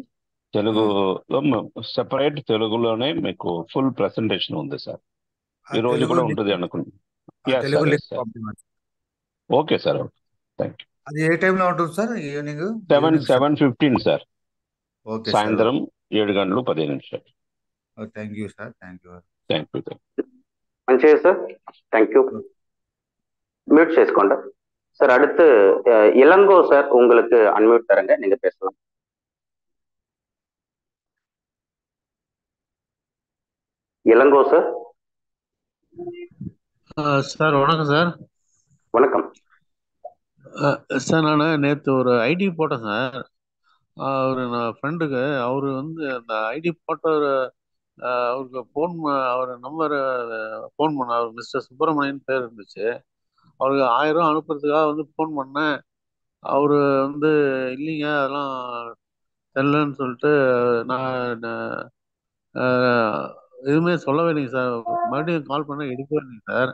తెలుగులో సెపరేట్ తెలుగులోనే మీకు ఫుల్ ప్రెసెంటేషన్ ఉంది సార్. ఈ రోజు కూడా ఉంటుంది అనుకుంటున్నాను. Okay sir, thank you. అది ఏ టైంలో ఉంటుంది సార్? Evening 7:15 sir. ఓకే, సాయంత్రం 7:15. Thank you sir. Thank you. మంచిది సార్, థ్యాంక్ యూ. மியூட் చేసుకోండి சார். அடுத்து இளங்கோ சார், உங்களுக்கு அன்மியூட் தரங்க, நீங்க பேசலாம். இளங்கோ சார். சார் வணக்கம் சார். வணக்கம் சார். நான் நேற்று ஒரு ஐடி போட்டேன் சார். நான் ஃப்ரெண்டுக்கு அவரு அந்த ஐடி போட்டவர் அவருக்கு அவர் நம்பர் ஃபோன் பண்ண, அவர் மிஸ்டர் சுப்பிரமணியன் பேர் இருந்துச்சு. அவருக்கு 1000 ரூபா அனுப்புறதுக்காக ஃபோன் பண்ணேன். அவரு இல்லைங்க அதெல்லாம் தெரியலன்னு சொல்லிட்டு நான் எதுவுமே சொல்லவே இல்லைங்க சார். மறுபடியும் கால் பண்ண எடுக்கவே இல்லைங்க சார்.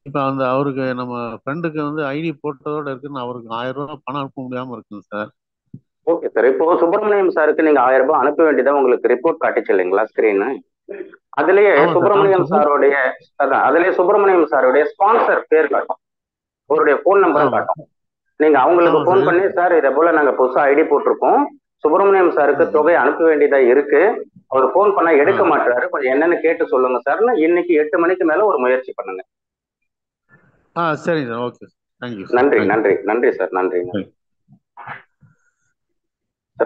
இப்போ அவருக்கு நம்ம ஃப்ரெண்டுக்கு ஐடி போட்டதோட இருக்குன்னு அவருக்கு 1000 ரூபா பணம் அனுப்ப முடியாம இருக்குங்க சார். Okay sir. இப்போ சுப்பிரமணியம் சாருக்கு நீங்க 1000 ரூபாய் அனுப்ப வேண்டியதா உங்களுக்கு ரிப்போர்ட் காட்டுச்சு இல்லைங்களா ஸ்கிரீனு? அதுலயே சுப்பிரமணியம் சாருடைய ஸ்பான்சர் பேர் காட்டும், அவருடைய போன் நம்பரும் காட்டும். நீங்க அவங்களுக்கு போன் பண்ணி, சார் இதை போல நாங்க புதுசா ஐடி போட்டிருக்கோம், சுப்பிரமணியம் சாருக்கு தொகை அனுப்ப வேண்டியதா இருக்கு, அவர் போன் பண்ணா எடுக்க மாட்டாரு, கொஞ்சம் என்னன்னு கேட்டு சொல்லுங்க சார்னு இன்னைக்கு 8 மணிக்கு மேல ஒரு முயற்சி பண்ணுங்க. சரிங்க சார். ஓகே. Thank you sir. நன்றி தேங்க்யூ. நன்றி நன்றி சார், நன்றி சார்.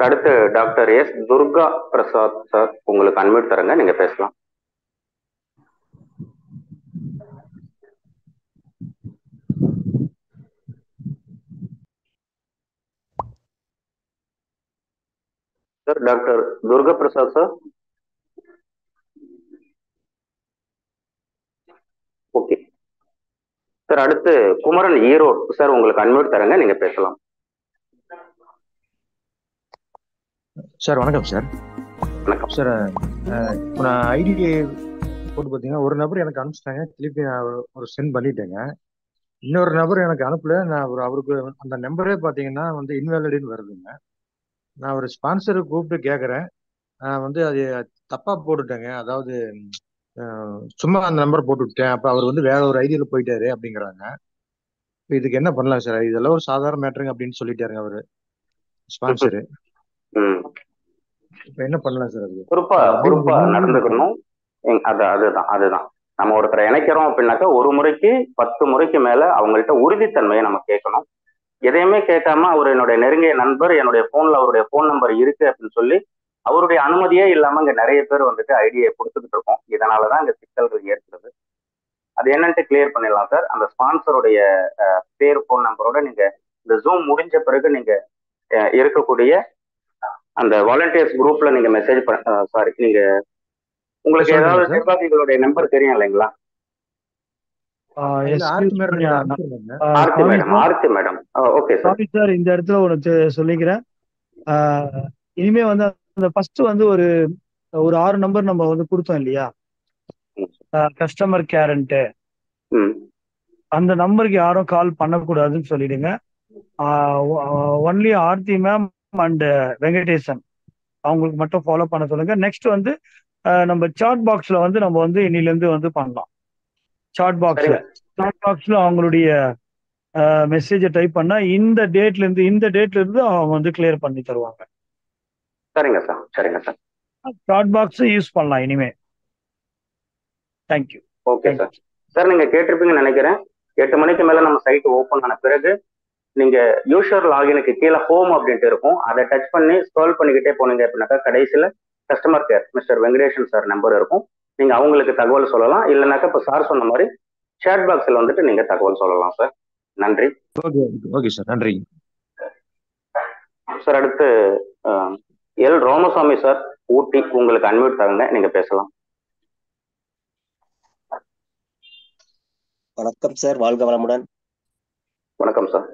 அடுத்து doctor S Durga Prasad sir, உங்களுக்கு அன்மியூட் தரங்க, நீங்க பேசலாம். Sir doctor Durga Prasad sir. Okay sir. அடுத்து குமரன் ஈரோடு சார், உங்களுக்கு அன்மியூட் தரங்க, நீங்க பேசலாம். சார் வணக்கம் சார். வணக்கம் சார். இப்போ நான் ஐடி போட்டு பார்த்தீங்கன்னா ஒரு நபர் எனக்கு அனுப்பிச்சிட்டாங்க, திருப்பி நான் ஒரு சென்ட் பண்ணிட்டேங்க. இன்னொரு நபர் எனக்கு அனுப்பல. நான் அவருக்கு அந்த நம்பரே பார்த்தீங்கன்னா வந்து இன்வேலிடுன்னு வருதுங்க. நான் ஒரு ஸ்பான்சரை கூப்பிட்டு கேட்குறேன், வந்து அது தப்பா போட்டுட்டேங்க. அதாவது சும்மா அந்த நம்பர் போட்டு விட்டேன். அப்போ அவர் வந்து வேற ஒரு ஐடியில் போயிட்டாரு அப்படிங்கிறாங்க. இப்போ இதுக்கு என்ன பண்ணலாம் சார்? இதெல்லாம் ஒரு சாதாரண மேட்டருங்க அப்படின்னு சொல்லிட்டாருங்க அவரு ஸ்பான்சரு. இப்ப என்ன பண்ணலாம் சார்? அது பொறுப்பா நடந்துக்கணும். அதுதான் நம்ம ஒருத்தரை இணைக்கிறோம் அப்படின்னாக்கா ஒரு முறைக்கு 10 முறைக்கு மேல அவங்கள்ட்ட உறுதித்தன்மையை நம்ம கேட்கணும். எதையுமே கேட்காம அவர் என்னுடைய நெருங்கிய நண்பர், என்னுடைய போன்ல அவருடைய போன் நம்பர் இருக்கு அப்படின்னு சொல்லி அவருடைய அனுமதியே இல்லாம இங்க நிறைய பேர் வந்துட்டு ஐடியை கொடுத்துக்கிட்டு இருக்கோம். இதனாலதான் இங்க சிக்கல்கள் ஏற்படுது. அது என்னன்ட்டு கிளியர் பண்ணிடலாம் சார். அந்த ஸ்பான்சருடைய பேர், போன் நம்பரோட நீங்க இந்த ஜூம் முடிஞ்ச பிறகு நீங்க இருக்கக்கூடிய அந்த வாலண்டியர்ஸ் குரூப்ல நீங்க மெசேஜ் நீங்க உங்களுக்கு ஏதாவது நிர்வாகிகளுடைய நம்பர் தெரியும் இல்லைங்களா? ஆர்த்தி மேடம். Okay sir. இந்த இடத்துல ஒன்று சொல்லிக்கிறேன். இனிமே வந்து அந்த ஃபர்ஸ்ட் வந்து ஒரு 6 நம்பர் நம்ம வந்து கொடுத்தோம் இல்லையா, கஸ்டமர் கேர்ன்ட்டு. அந்த நம்பருக்கு யாரும் கால் பண்ணக்கூடாதுன்னு சொல்லிடுங்க. Only Aarthi ma'am and Venkatesan அவங்களுக்கு மட்டும் ஃபாலோ பண்ண சொல்லுங்க. நெக்ஸ்ட் வந்து நம்ம சாட் பாக்ஸ்ல வந்து நம்ம வந்து இன்னிலேருந்து வந்து பண்ணலாம். சாட் பாக்ஸ்ல அவங்களுடைய மெசேஜை டைப் பண்ணா இந்த டேட்ல இருந்து அவங்க வந்து கிளியர் பண்ணி தருவாங்க. சரிங்க சார். சாட் பாக்ஸ் யூஸ் பண்ணலாம் இனிமே. தேங்க்யூ. Okay sir. சார் நீங்க கேட்டிருப்பீங்கன்னு நினைக்கிறேன். 8 மணிக்கு மேல நம்ம சைட் ஓபன் ஆன பிறகு நீங்க யூசர் லாகினுக்கு கீழே ஹோம் அப்படின்ட்டு இருக்கும். அதை டச் பண்ணி ஸ்க்ரோல் பண்ணிக்கிட்டே போனீங்க அப்படின்னாக்கா கடைசியில customer care mister Venkatesan sir number இருக்கும். நீங்க அவங்களுக்கு தகவல் சொல்லலாம். இல்லைனாக்கா இப்போ சார் சொன்ன மாதிரி சேட் பாக்ஸ்ல வந்துட்டு நீங்க தகவல் சொல்லலாம் சார். நன்றி. ஓகே சார், நன்றி சார். அடுத்து எல் ராமசாமி சார், ஊட்டி, உங்களுக்கு அன்மியூட் தரங்க, நீங்க பேசலாம். வணக்கம் சார், வாழ்க வளமுடன். வணக்கம் சார்.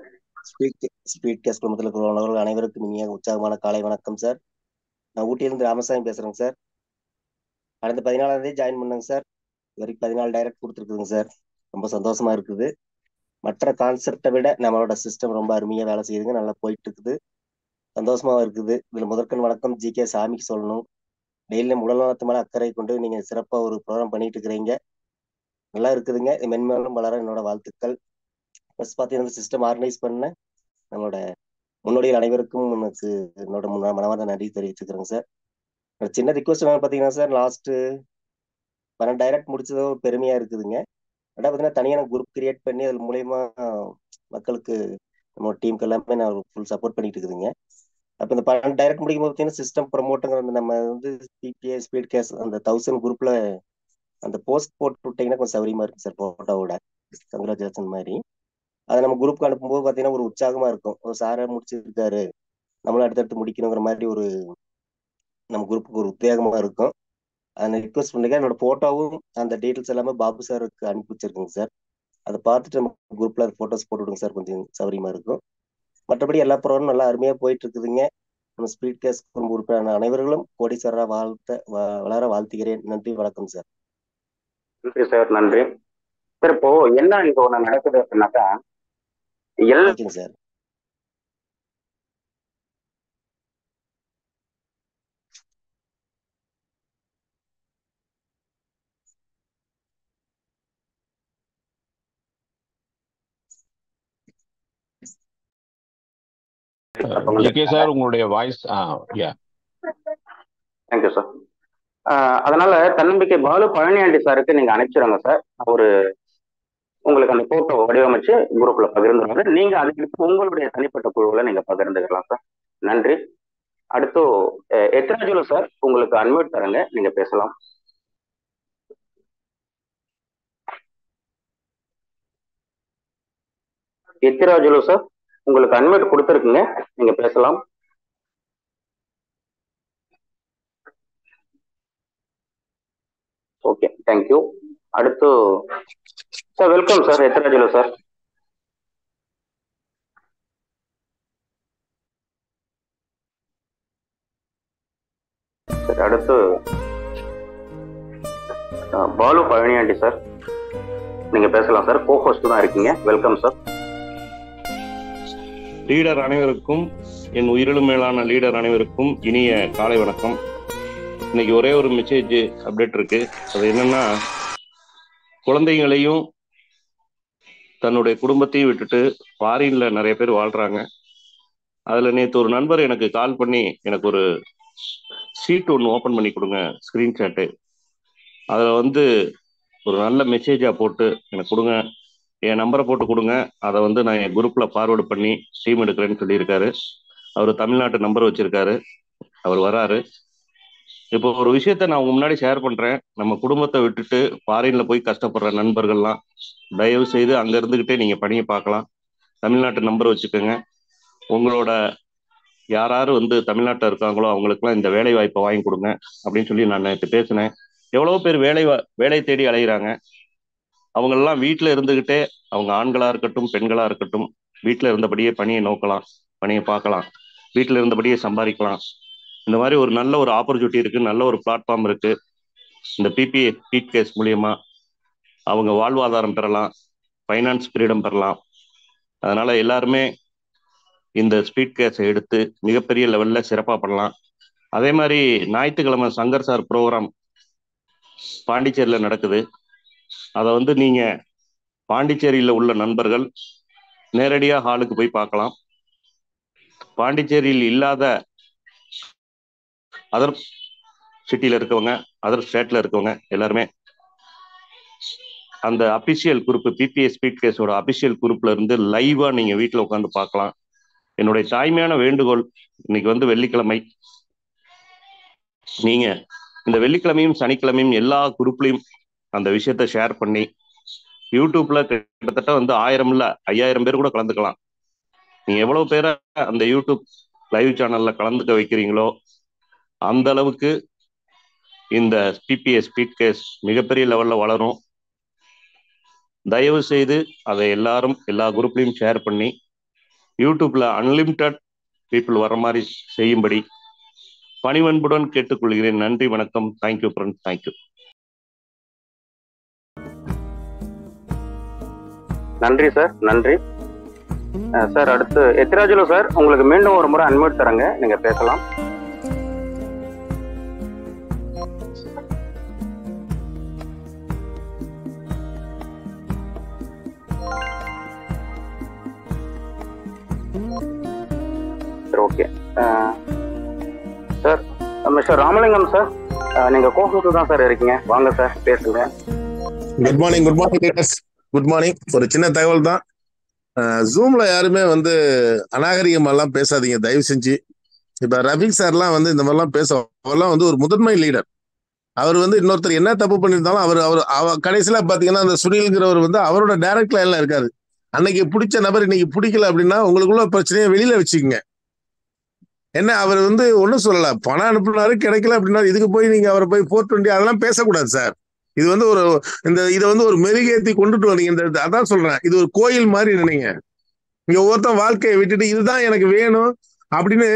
ஸ்பீட் கேஸ் குடும்பத்தில் இருக்கிறவர்கள் அனைவருக்கும் இனிய உற்சாகமான காலை வணக்கம் சார். நான் ஊட்டியிலிருந்து ராமசாமி பேசுறேங்க சார். கடந்த 14ஆம் தேதி ஜாயின் பண்ணேங்க சார். வரைக்கும் 14 டைரக்ட் கொடுத்துருக்குதுங்க சார். ரொம்ப சந்தோஷமா இருக்குது. மற்ற கான்செப்டை விட நம்மளோட சிஸ்டம் ரொம்ப அருமையா வேலை செய்யுதுங்க. நல்லா போயிட்டு இருக்குது, சந்தோஷமாவும் இருக்குது. இதுல முதற்கண் வணக்கம் ஜி.கே. சாமிக்கு சொல்லணும். டெய்லியும் உடல் நலத்து மேல அக்கறை கொண்டு நீங்க சிறப்பா ஒரு ப்ரோக்ராம் பண்ணிட்டு இருக்கிறீங்க. நல்லா இருக்குதுங்க. மென்மேலும் வளர என்னோட வாழ்த்துக்கள். ப்ளஸ் பார்த்தீங்கன்னா சிஸ்டம் ஆர்கனைஸ் பண்ண நம்மளோட முன்னோடிகள் அனைவருக்கும் எனக்கு என்னோட மனமார்ந்த நன்றி தெரிவிச்சுக்கிறேங்க சார். சின்ன ரிக்வஸ்ட் பார்த்தீங்கன்னா சார், லாஸ்ட் 12 டைரக்ட் முடிச்சதோ பெருமையா இருக்குதுங்க. ரெண்டாவது பார்த்தீங்கன்னா தனியான குரூப் கிரியேட் பண்ணி அது மூலயமா மக்களுக்கு நம்ம டீமுக்கு எல்லாமே நான் ஃபுல் சப்போர்ட் பண்ணிட்டு இருக்குதுங்க. அப்போ இந்த 12 டைரக்ட் முடிக்கும் போது பார்த்தீங்கன்னா சிஸ்டம் ப்ரமோட்டுங்கிற நம்ம வந்து பிபிஏ ஸ்பீட் கேஸ் அந்த 1000 குரூப்ல அந்த போஸ்ட் போட்டு விட்டீங்கன்னா கொஞ்சம் சௌரியமா இருக்கு சார். போட்டோவோட கங்க்ராச்சுலேஷன் மாதிரி அதை நம்ம குரூப்க்கு அனுப்பும்போது பார்த்தீங்கன்னா ஒரு உற்சாகமா இருக்கும். ஒரு சாரை முடிச்சிருக்காரு, நம்மளும் அடுத்தடுத்து முடிக்கணுங்கிற மாதிரி ஒரு நம்ம குரூப்புக்கு ஒரு உத்வேகமா இருக்கும். அதை ரிக்வஸ்ட் பண்ணிக்க என்னோட போட்டோவும் அந்த டீட்டெயில்ஸ் எல்லாமே பாபு சாருக்கு அனுப்பி வச்சிருக்கேங்க சார். அதை பார்த்துட்டு நம்ம குரூப்ல அது போட்டோஸ் போட்டு விடுங்க சார், கொஞ்சம் சௌரியமா இருக்கும். மற்றபடி எல்லா ப்ரோக்ராமும் நல்லா அருமையா போயிட்டு இருக்குதுங்க. நம்ம ஸ்பீட் கேஸ் குடும்ப உறுப்பினரான அனைவர்களும் கோடீஸ்வரரா வளர வாழ்த்துகிறேன். நன்றி, வணக்கம் சார். நன்றி சார், நன்றி சார். இப்போ என்ன இங்க ஒண்ணு நடக்குது அப்படின்னாக்கா சார் ஜிகே சார் உங்களுடைய வாய்ஸ். Thank you sir. அதனால தன்னம்பிக்கை பாலு பழனியாண்டி சாருக்கு நீங்க அனுப்பிச்சிருங்க சார். உங்களுக்கு அந்த போட்டோ வடிவமைச்சு குரூப்ல பகிர்ந்துருவாங்க. நீங்க அதுக்கு உங்களுடைய தனிப்பட்ட குழுவில் நீங்க பகிர்ந்துக்கலாம் சார். நன்றி. அடுத்து எத்ராஜுலு சார், உங்களுக்கு அன்மியூட் தரங்க, நீங்க பேசலாம். எத்திராஜுலு சார், உங்களுக்கு அன்மியூட் கொடுத்துருக்குங்க, நீங்க பேசலாம். Okay, thank you. அடுத்து சார், வெல்கம் சார், எத்ராஜுலு சார். சரி, அடுத்து பாலு பழனியாண்டி சார், நீங்க பேசலாம் சார். கோ ஹோஸ்ட் தான் இருக்கீங்க. Welcome sir. லீடர் அனைவருக்கும், என் உயிரிலும் மேலான லீடர் அனைவருக்கும் இனிய காலை வணக்கம். இன்னைக்கு ஒரே ஒரு மெசேஜ் அப்டேட் இருக்கு. அது என்னன்னா, குழந்தைங்களையும் தன்னுடைய குடும்பத்தையும் விட்டுட்டு ஃபாரின்ல நிறைய பேர் வாழ்றாங்க. அதுல நேற்று ஒரு நண்பர் எனக்கு கால் பண்ணி எனக்கு ஒரு ஷீட் ஒன்று ஓப்பன் பண்ணி கொடுங்க, ஸ்க்ரீன்ஷாட்டு, அதில் வந்து ஒரு நல்ல மெசேஜாக போட்டு எனக்கு கொடுங்க, என் நம்பரை போட்டு கொடுங்க, அதை வந்து நான் என் குரூப்பில் ஃபார்வேர்டு பண்ணி டீம் எடுக்கிறேன்னு சொல்லியிருக்காரு. அவர் தமிழ்நாட்டு நம்பர் வச்சுருக்காரு, அவர் வராரு. இப்போ ஒரு விஷயத்த நான் உங்க முன்னாடி ஷேர் பண்ணுறேன். நம்ம குடும்பத்தை விட்டுட்டு ஃபாரினில் போய் கஷ்டப்படுற நண்பர்கள்லாம் தயவு செய்து அங்கே இருந்துக்கிட்டே நீங்கள் பணியை பார்க்கலாம். தமிழ்நாட்டு நம்பர் வச்சுக்கோங்க. உங்களோட யாராரு வந்து தமிழ்நாட்டில் இருக்காங்களோ அவங்களுக்குலாம் இந்த வேலை வாய்ப்பை வாங்கி கொடுங்க அப்படின்னு சொல்லி நான் நேற்று பேசினேன். எவ்வளோ பேர் வேலை தேடி அலைகிறாங்க. அவங்களெல்லாம் வீட்டில் இருந்துக்கிட்டே, அவங்க ஆண்களாக இருக்கட்டும் பெண்களாக இருக்கட்டும், வீட்டில் இருந்தபடியே பணியை நோக்கலாம், பணியை பார்க்கலாம், வீட்டில் இருந்தபடியே சம்பாதிக்கலாம். இந்த மாதிரி ஒரு நல்ல ஒரு ஆப்பர்ச்சுனிட்டி இருக்குது, நல்ல ஒரு பிளாட்ஃபார்ம் இருக்குது. இந்த பிபிஏ ஸ்பீட் கேஸ் மூலியமா அவங்க வாழ்வாதாரம் பெறலாம், ஃபைனான்ஸ் ஃப்ரீடம் பெறலாம். அதனால எல்லாருமே இந்த ஸ்பீட் கேஸை எடுத்து மிகப்பெரிய லெவலில் சிறப்பாக பண்ணலாம். அதே மாதிரி ஞாயிற்றுக்கிழமை சங்கர் சார் ப்ரோக்ராம் பாண்டிச்சேரியில் நடக்குது. அதை வந்து நீங்கள் பாண்டிச்சேரியில் உள்ள நண்பர்கள் நேரடியாக ஹாலுக்கு போய் பார்க்கலாம். பாண்டிச்சேரியில் இல்லாத அதர் சிட்டியில் இருக்கவங்க, அதர் ஸ்டேட்டில் இருக்கவங்க எல்லாருமே அந்த அபிஷியல் குரூப், பிபிஎஸ் ஸ்பீட் கேஸோட அபிஷியல் குரூப்ல இருந்து லைவாக நீங்கள் வீட்டில் உட்காந்து பார்க்கலாம். என்னுடைய தாய்மையான வேண்டுகோள், இன்னைக்கு வந்து வெள்ளிக்கிழமை, நீங்க இந்த வெள்ளிக்கிழமையும் சனிக்கிழமையும் எல்லா குரூப்லையும் அந்த விஷயத்த ஷேர் பண்ணி, யூடியூப்ல கிட்டத்தட்ட வந்து 1000 இல்ல 5000 பேர் கூட கலந்துக்கலாம். நீங்க எவ்வளவு பேரை அந்த யூடியூப் லைவ் சேனல்ல கலந்துக்க வைக்கிறீங்களோ அந்த அளவுக்கு இந்த பிபிஎஸ் ஸ்பீட் கேஸ் மிகப்பெரிய லெவல்ல வளரும். தயவு செய்து அதை எல்லாரும் எல்லா குரூப்லையும் ஷேர் பண்ணி யூடியூப்ல அன்லிமிட்டட் பீப்புள் வர மாதிரி செய்யும்படி பணிவன்புடன் கேட்டுக்கொள்கிறேன். நன்றி, வணக்கம். Thank you friends, thank you. நன்றி சார், நன்றி சார். அடுத்து எத்திராஜுலு சார், உங்களுக்கு மீண்டும் ஒரு முறை அன்மியூட் தரங்க, நீங்க பேசலாம். Okay sir. Mister Ramalingam sir, நீங்க கோஹோஸ்ட் தான் சார் இருக்கீங்க, வாங்க சார் பேசுங்க. Good morning leaders, good morning. ஒரு சின்ன தகவல் தான், ஜூம்ல யாருமே வந்து அநாகரிகமெல்லாம் பேசாதீங்க தயவு செஞ்சு. இப்ப ரஃபீக் சார்லாம் வந்து இந்த மாதிரிலாம் அவர்லாம் வந்து ஒரு முதன்மை லீடர். அவர் வந்து இன்னொருத்தர் என்ன தப்பு பண்ணியிருந்தாலும் அவர் கடைசியில பாத்தீங்கன்னா அந்த சுனில்ங்கிறவர் வந்து அவரோட டைரக்ட் லைன்ல இருக்காரு. அன்னைக்கு பிடிச்ச நபர் இன்னைக்கு பிடிக்கல அப்படின்னா உங்களுக்குள்ள பிரச்சனையை வெளியில வச்சுக்கோங்க. என்ன, அவர் வந்து ஒன்றும் சொல்லல, பணம் அனுப்புனாரு கிடைக்கல அப்படின்னா இதுக்கு போய் நீங்க அவரை போய் 420 அதெல்லாம் பேசக்கூடாது சார். இது வந்து இதை வந்து ஒரு மெருகேற்றி கொண்டுட்டு வரீங்க. அதான் சொல்றேன், இது ஒரு கோயில் மாதிரி நினைங்க. இங்க ஒவ்வொருத்தன் வாழ்க்கையை விட்டுட்டு இதுதான் எனக்கு வேணும் அப்படின்னு,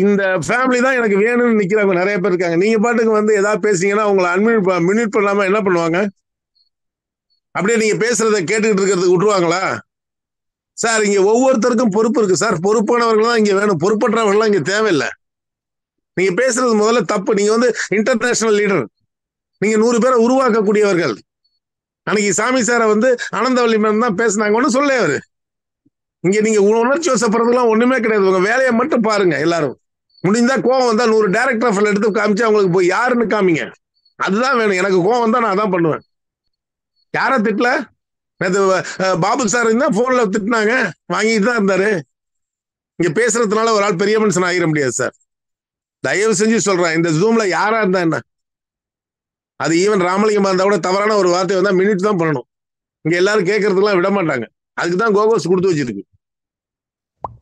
இந்த ஃபேமிலி தான் எனக்கு வேணும்னு நிக்கிறவங்க நிறைய பேர் இருக்காங்க. நீங்க பாட்டுக்கு வந்து ஏதாவது பேசிங்கன்னா உங்களை மியூட் பண்ணாம என்ன பண்ணுவாங்க? அப்படியே நீங்க பேசுறத கேட்டுக்கிட்டு இருக்கிறதுக்கு விட்டுருவாங்களா சார்? இங்க ஒவ்வொருத்தருக்கும் பொறுப்பு இருக்கு சார். பொறுப்பானவர்கள் தான் இங்க வேணும், பொறுப்பற்றவர்கள்லாம் இங்க தேவையில்லை. நீங்க பேசுறது முதல்ல தப்பு. நீங்க வந்து இன்டர்நேஷனல் லீடர், நீங்க 100 பேரை உருவாக்கக்கூடியவர்கள். அன்னைக்கு சாமி சாரை வந்து ஆனந்தவல்லி மேம் தான் பேசினாங்க, ஒன்னும் சொல்ல. அவரு இங்க நீங்க உணர்ச்சி வசப்படுறதுலாம் ஒண்ணுமே கிடையாது. உங்க வேலையை மட்டும் பாருங்க. எல்லாரும் முடிந்தா கோவம் வந்தா 100 டைரக்டர் எடுத்து காமிச்சு அவங்களுக்கு போய் யாருன்னு காமிங்க. அதுதான் வேணும். எனக்கு கோவம் வந்தா நான் அதான் பண்ணுவேன். யார திட்டல, நேற்று பாபு சார் இருந்தா போன்ல திட்டினாங்க, வாங்கிட்டு தான் இருந்தாரு. இங்க பேசுறதுனால ஒரு ஆள் பெரிய மனுஷன் ஆகிட முடியாது சார். தயவு செஞ்சு சொல்றேன், இந்த ஜூம்ல யாரா இருந்தா என்ன, அது ஈவன் ராமலிங்கமா இருந்தா கூட தவறான ஒரு வார்த்தை வந்தா மினிட் தான் பண்ணணும். இங்க எல்லாரும் கேட்கறதுக்கெல்லாம் விட மாட்டாங்க. அதுக்கு தான் கோகோஸ் கொடுத்து வச்சிருக்கு.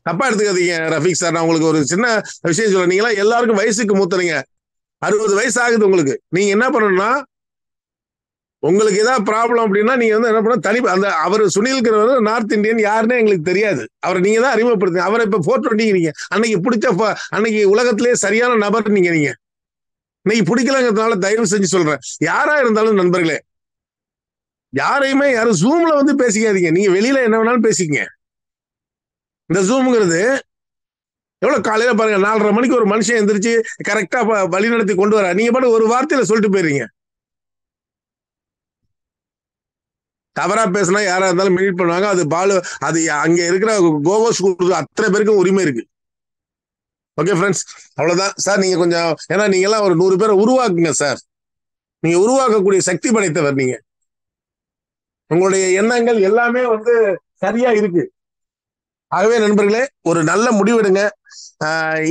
தப்பா எடுத்துக்காதீங்க ரஃபீக் சார். நான் உங்களுக்கு ஒரு சின்ன விஷயம் சொல்றேன். நீங்களா எல்லாருக்கும் வயசுக்கு மூத்தறீங்க. 60 வயசு ஆகுது உங்களுக்கு. நீங்க என்ன பண்ணணும்னா, உங்களுக்கு ஏதாவது ப்ராப்ளம் அப்படின்னா நீங்க வந்து என்ன பண்ண அந்த அவர் சுனில்கிறவர் நார்த் இந்தியன் யாருன்னே எங்களுக்கு தெரியாது. அவரை நீங்க தான் அறிமுகப்படுத்துங்க. அவரை இப்ப 420 அன்னைக்கு பிடிச்ச அன்னைக்கு உலகத்திலேயே சரியான நபர் நீங்க இன்னைக்கு பிடிக்கலங்கிறதுனால தயவு செஞ்சு சொல்றேன், யாரா இருந்தாலும் நண்பர்களே, யாரையுமே யாரும் ஜூம்ல வந்து பேசிக்காதீங்க. நீங்க வெளியில என்ன வேணாலும் பேசிக்கங்க. இந்த ஜூம்ங்கிறது எவ்வளவு காலையில பாருங்க 4:30 மணிக்கு ஒரு மனுஷன் எந்திரிச்சு கரெக்டா வழி நடத்தி கொண்டு வர, நீங்க பாட்டு ஒரு வார்த்தையில சொல்லிட்டு போயிடுறீங்க. தவறா பேசினா யாரா இருந்தாலும் மினிட் பண்ணுவாங்க. அது பாலு, அது அங்க இருக்கிற கோகோஸ் கொடுத்து அத்தனை பேருக்கும் உரிமை இருக்கு. ஓகே ஃப்ரெண்ட்ஸ், அவ்வளவுதான் சார். நீங்க கொஞ்சம், ஏன்னா நீங்க எல்லாம் ஒரு 100 பேரை உருவாக்குங்க சார். நீங்க உருவாக்கக்கூடிய சக்தி படைத்தவர். நீங்க உங்களுடைய எண்ணங்கள் எல்லாமே வந்து சரியா இருக்கு. ஆகவே நண்பர்களே, ஒரு நல்ல முடிவெடுங்க.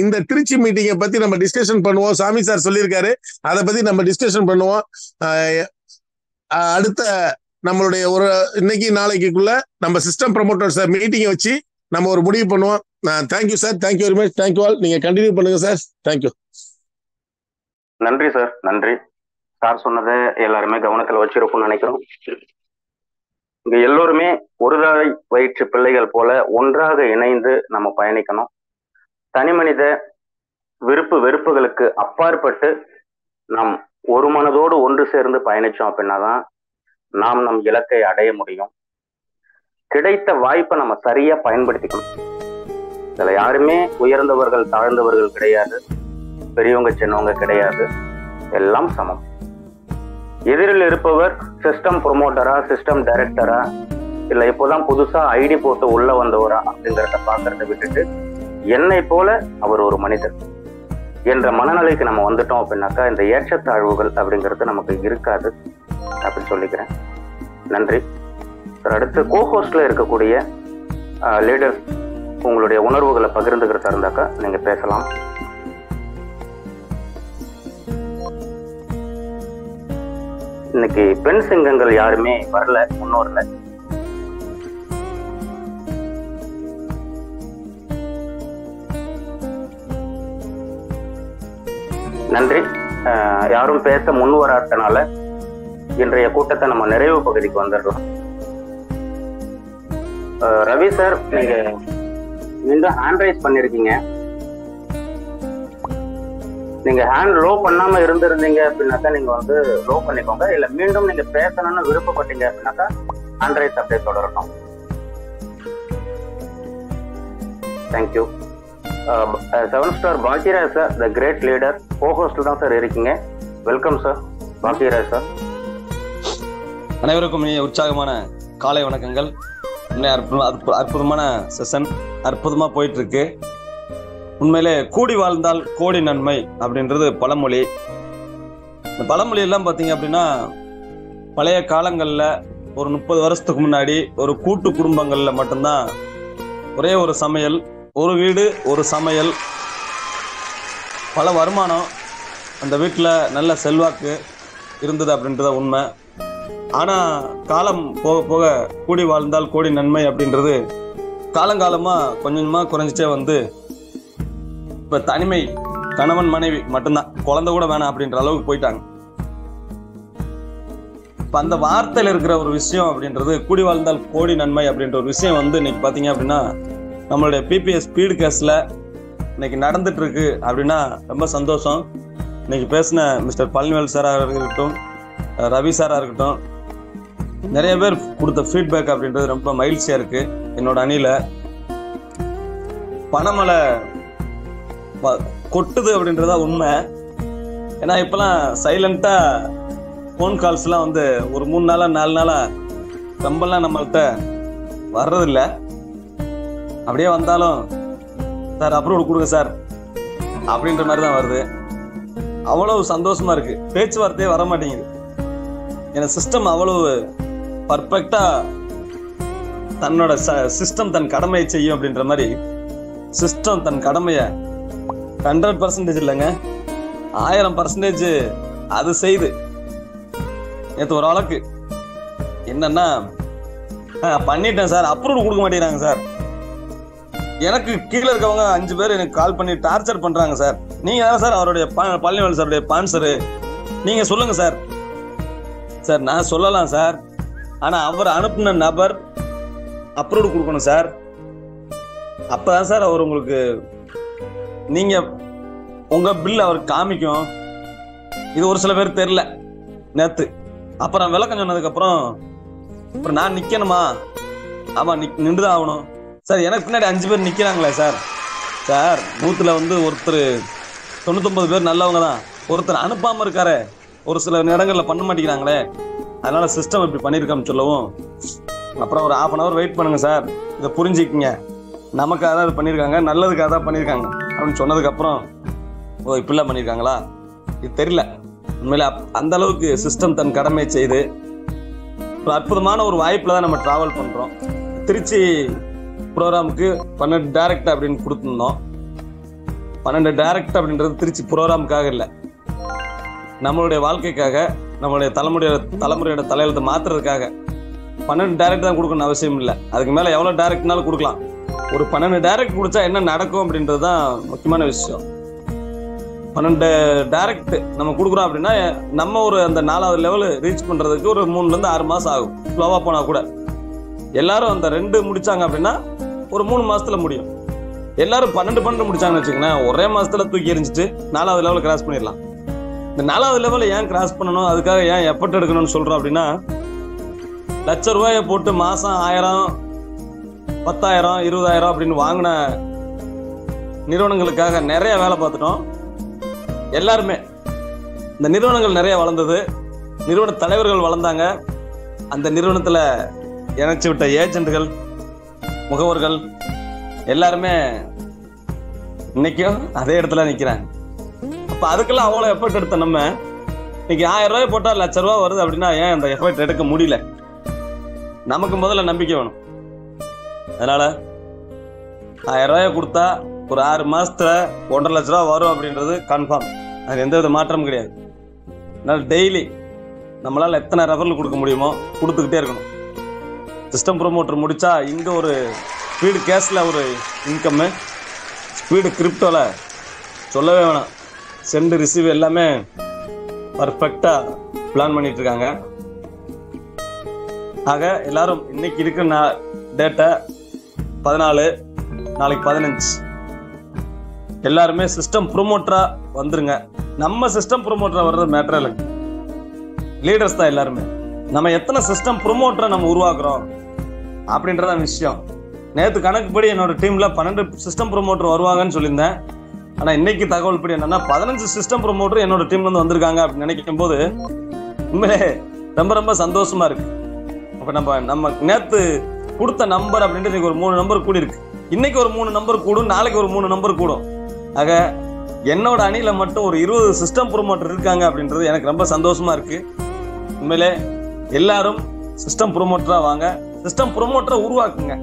இந்த திருச்சி மீட்டிங்கை பத்தி நம்ம டிஸ்கஷன் பண்ணுவோம். சாமி சார் சொல்லியிருக்காரு, அதை பத்தி நம்ம டிஸ்கஷன் பண்ணுவோம். அடுத்த நம்மளுடைய ஒரு இன்னைக்கு நாளைக்குள்ள நம்ம சிஸ்டம் ப்ரமோட்டர் சார் மீட்டிங்கை வச்சு நம்ம ஒரு முடிவு பண்ணுவோம். Thank you sir, thank you very much, thank you all. நீங்க கண்டினியூ பண்ணுங்க சார். தேங்க்யூ. நன்றி சார், நன்றி சார். சொன்னதை எல்லாருமே கவனத்தில் வச்சிருக்கும்னு நினைக்கிறோம். இங்க எல்லோருமே ஒரு தாய் வயிற்று பிள்ளைகள் போல ஒன்றாக இணைந்து நம்ம பயணிக்கணும். தனி மனித விருப்பு வெறுப்புகளுக்கு அப்பாற்பட்டு நாம் ஒரு மனதோடு ஒன்று சேர்ந்து பயணிச்சோம் அப்படின்னாதான் நாம் நம் இலக்கை அடைய முடியும். கிடைத்த வாய்ப்பை நம்ம சரியா பயன்படுத்திக்கணும். இதுல யாருமே உயர்ந்தவர்கள் தாழ்ந்தவர்கள் கிடையாது, பெரியவங்க சின்னவங்க கிடையாது, எல்லாம் சமம். எதிரில் இருப்பவர் சிஸ்டம் ப்ரொமோட்டரா, சிஸ்டம் டைரக்டரா, இல்ல இப்போதான் புதுசா ஐடி போட்டு உள்ள வந்தவரா அப்படிங்கிறத பாக்குறத விட்டுட்டு என்னை போல அவர் ஒரு மனிதர் என்ற மனநிலைக்கு நம்ம வந்துட்டோம் அப்படின்னாக்கா இந்த ஏற்றத்தாழ்வுகள் அப்படிங்கிறது நமக்கு இருக்காது அப்படின்னு சொல்லிக்கிறேன். நன்றி சார். அடுத்து கோஹோஸ்ட்ல இருக்கக்கூடிய லீடர்ஸ் உங்களுடைய உணர்வுகளை பகிர்ந்துக்கிறதா இருந்தாக்கா நீங்க பேசலாம். இன்னைக்கு பெண் சிங்கங்கள் யாருமே வரல, முன்னோர்ல. நன்றி. யாரும் பேச முன் வராதனால இன்றைய கூட்டத்தை நம்ம நிறைவு பகுதிக்கு வந்துடலாம். ரவி சார், நீங்க மீண்டும் ஹேண்ட் ரைஸ் பண்ணிருக்கீங்க. நீங்க ஹேண்ட் லோ பண்ணாம இருந்திருந்தீங்க அப்படின்னாக்கா நீங்க வந்து லோ பண்ணிக்கோங்க. இல்ல மீண்டும் நீங்க பேசணும்னு விருப்பப்பட்டீங்க அப்படின்னாக்கா ஹேண்ட் ரைஸ் அப்படியே தொடரணும். Thank you. 7 star Bhagyaraj sir, the great leader, cohost தான் சார் இருக்கீங்க. Welcome sir Bhagyaraj sir. அனைவருக்கும் இனிய உற்சாகமான காலை வணக்கங்கள். அற்புதமான செஷன், அற்புதமா போயிட்டு இருக்கு. உண்மையிலே கூடி வாழ்ந்தால் கோடி நன்மை அப்படின்றது பழமொழி. இந்த பழமொழி எல்லாம் பார்த்தீங்க அப்படின்னா பழைய காலங்களில் ஒரு 30 வருஷத்துக்கு முன்னாடி ஒரு கூட்டு குடும்பங்களில் மட்டும்தான் ஒரே ஒரு சமையல், ஒரு வீடு, ஒரு சமையல், பல வருமானம், அந்த வீட்டில் நல்ல செல்வாக்கு இருந்தது அப்படின்றத உண்மை. ஆனால் காலம் போக போக கூடி வாழ்ந்தால் கோடி நன்மை அப்படின்றது காலங்காலமாக கொஞ்சமாக குறைஞ்சிட்டே வந்து இப்போ தனிமை, கணவன் மனைவி மட்டும்தான், குழந்தை கூட வேணாம் அப்படின்ற அளவுக்கு போயிட்டாங்க. இப்போ அந்த வார்த்தையில் இருக்கிற ஒரு விஷயம் அப்படின்றது கூடி வாழ்ந்தால் கோடி நன்மை அப்படின்ற ஒரு விஷயம் வந்து இன்னைக்கு பார்த்தீங்க அப்படின்னா நம்மளுடைய பிபிஎஸ் ஸ்பீடு கேஸில் இன்னைக்கு நடந்துட்டு இருக்கு அப்படின்னா ரொம்ப சந்தோஷம். இன்னைக்கு பேசின மிஸ்டர் பழனிவேல் சாராக இருக்கட்டும், ரவி சாராக இருக்கட்டும், நிறைய பேர் கொடுத்த ஃபீட்பேக் அப்படின்றது ரொம்ப மகிழ்ச்சியாக இருக்குது. என்னோட அணியில் பணமலை கொட்டுது அப்படின்றதா உண்மை. ஏன்னா இப்போலாம் சைலண்ட்டாக ஃபோன் கால்ஸ்லாம் வந்து ஒரு 3 நாளா 4 நாளா ரொம்பலாம் நம்மள்கிட்ட வர்றதில்லை. அப்படியே வந்தாலும் சார் அப்ரூவல் கொடுங்க சார் அப்படின்ற மாதிரி தான் வருது. அவ்வளவு சந்தோஷமா இருக்கு. பேச்சுவார்த்தையே வர மாட்டேங்குது. ஏன்னா சிஸ்டம் அவ்வளவு பர்ஃபெக்டா தன்னோட சிஸ்டம் தன் கடமையை செய்யும் அப்படின்ற மாதிரி சிஸ்டம் தன் கடமையை 100% இல்லைங்க, 1000% அது செய்து. நேற்று ஒரு வழக்கு என்னன்னா, பண்ணிட்டேன் சார், அப்ரூவ் கொடுக்க மாட்டேங்கிறாங்க சார். எனக்கு கீழே இருக்கவங்க 5 பேர் எனக்கு கால் பண்ணி டார்ச்சர் பண்றாங்க சார். நீங்க தானே சார் அவருடைய பழனிவேல் சாருடைய ஸ்பான்சரு, நீங்க சொல்லுங்க சார். சார் நான் சொல்லலாம் சார், ஆனா அவர் அனுப்பின நபர் அப்ரூவ் கொடுக்கணும் சார். அப்பதான் சார் அவர் உங்களுக்கு நீங்க உங்க பில் அவருக்கு காமிக்கும். இது ஒரு சில பேர் தெரியல. நேத்து அப்புறம் விளக்கம் சொன்னதுக்கு அப்புறம் நான் நிக்கணுமா? ஆமா, நின்றுதான் ஆகணும் சார். எனக்கு பின்னாடி 5 பேர் நிக்கிறாங்களே சார். சார் 100ல வந்து ஒருத்தர் 99 பேர் நல்லவங்க தான், ஒருத்தர் அனுப்பாம இருக்காரு, ஒரு சில இடங்கள்ல பண்ண மாட்டேங்கிறாங்களே, அதனால சிஸ்டம் இப்படி பண்ணிருக்கோம்னு சொல்லவும், அப்புறம் ஒரு 1/2 hour வெயிட் பண்ணுங்க சார், இதை புரிஞ்சுக்கிங்க, நமக்காக தான் இது பண்ணியிருக்காங்க, நல்லதுக்காக தான் பண்ணியிருக்காங்க அப்படின்னு சொன்னதுக்கு அப்புறம் ஓ இப்படிலாம் பண்ணியிருக்காங்களா இது தெரியல. உண்மையில அந்த அளவுக்கு சிஸ்டம் தன் கடமையை செய்து ஒரு அற்புதமான ஒரு வாய்ப்புல தான் நம்ம டிராவல் பண்றோம். திருச்சி ப்ரோக்ராமுக்கு 12 டைரக்ட் அப்படின்னு கொடுத்துருந்தோம். 12 டைரக்ட் அப்படின்றது திருச்சி ப்ரோக்ராமுக்காக இல்லை, நம்மளுடைய வாழ்க்கைக்காக, நம்மளுடைய தலைமுறையோட தலையெழுத்தை மாத்துறதுக்காக 12 டைரக்ட் தான் கொடுக்கணும் அவசியம் இல்லை. அதுக்கு மேல எவ்வளவு டைரக்ட்னாலும் கொடுக்கலாம். ஒரு 12 டைரக்ட் கொடுத்தா என்ன நடக்கும் அப்படின்றது தான் முக்கியமான விஷயம். 12 டைரக்ட் நம்ம கொடுக்குறோம் அப்படின்னா நம்ம ஒரு அந்த 4வது லெவல் ரீச் பண்றதுக்கு ஒரு 3 to 6 மாசம் ஆகும். ஸ்லோவா போனா கூட எல்லாரும் அந்த 2 முடிச்சாங்க அப்படின்னா ஒரு 3 மாசத்துல முடியும். எல்லாரும் 12 முடிச்சாங்கன்னு வச்சுக்கோங்களேன், ஒரே மாசத்துல தூக்கி எறிஞ்சிட்டு 4வது லெவல் கிராஸ் பண்ணிடலாம். இந்த 4வது லெவலை ஏன் கிராஸ் பண்ணணும், அதுக்காக ஏன் எஃபர்ட் எடுக்கணும்னு சொல்றோம் அப்படின்னா, ₹1,00,000 போட்டு மாசம் 1000, 10,000, 20,000 அப்படின்னு வாங்கின நிறுவனங்களுக்காக நிறைய வேலை பார்த்துட்டோம். எல்லாருமே இந்த நிறுவனங்கள் நிறைய வளர்ந்தது, நிறுவன தலைவர்கள் வளர்ந்தாங்க, அந்த நிறுவனத்துல இணைச்சு விட்ட ஏஜென்ட்கள், முகவர்கள் எல்லாருமே இன்னைக்கும் அதே இடத்துல நிக்கிறாங்க. அப்ப அதுக்கெல்லாம் அவ்வளவு எஃபர்ட் எடுத்த நம்ம இன்னைக்கு ₹1000 போட்டா ₹1,00,000 வருது அப்படின்னா ஏன் அந்த எஃபர்ட் எடுக்க முடியல? நமக்கு முதல்ல நம்பிக்கை வேணும். அதனால ₹1000 கொடுத்தா ஒரு 6 மாசத்துல ₹1,50,000 வரும் அப்படின்றது கன்ஃபார்ம், அது எந்த வித மாற்றமும் கிடையாது. அதனால டெய்லி நம்மளால எத்தனை ரெஃபரல் கொடுக்க முடியுமோ கொடுத்துக்கிட்டே இருக்கணும். சிஸ்டம் ப்ரொமோட்டர் முடிச்சா இங்க ஒரு ஸ்பீடு கேஷ்ல ஒரு இன்கம், ஸ்பீடு கிரிப்டோல சொல்லவே வேணாம். சென்ட் ரிசீவ் எல்லாமே பர்ஃபெக்டா பிளான் பண்ணிட்டு இருக்காங்க. ஆக எல்லாரும் இன்னைக்கு இருக்கிற டேட்டா 14, நாளைக்கு 15, எல்லாருமே சிஸ்டம் ப்ரொமோட்டரா வந்துருங்க. நம்ம சிஸ்டம் ப்ரொமோட்டரா வர்றது மேட்டர் இல்லை, லீடர்ஸ் தான் எல்லாருமே. நம்ம எத்தனை சிஸ்டம் ப்ரொமோட்டரை நம்ம உருவாக்குறோம் அப்படின்றத விஷயம். நேற்று கணக்குப்படி என்னோட டீம்ல 12 சிஸ்டம் ப்ரொமோட்டர் வருவாங்கன்னு சொல்லியிருந்தேன். ஆனா இன்னைக்கு தகவல் படி என்னன்னா 15 சிஸ்டம் ப்ரொமோட்டர் என்னோட டீம்ல இருந்து வந்திருக்காங்க அப்படின்னு நினைக்கும் போது உண்மையிலே ரொம்ப ரொம்ப சந்தோஷமா இருக்கு. அப்ப நம்ம நேத்து கொடுத்த நம்பர் அப்படின்ட்டு இன்னைக்கு ஒரு 3 நம்பர் கூடி இருக்கு. இன்னைக்கு ஒரு 3 நம்பர் கூடும், நாளைக்கு ஒரு 3 நம்பர் கூடும். ஆக என்னோட அணியில மட்டும் ஒரு 20 சிஸ்டம் ப்ரொமோட்டர் இருக்காங்க அப்படின்றது எனக்கு ரொம்ப சந்தோஷமா இருக்கு. உண்மையிலே எல்லாரும் சிஸ்டம் ப்ரொமோட்டரா வாங்க, சிஸ்டம் ப்ரொமோட்டரை உருவாக்குங்க.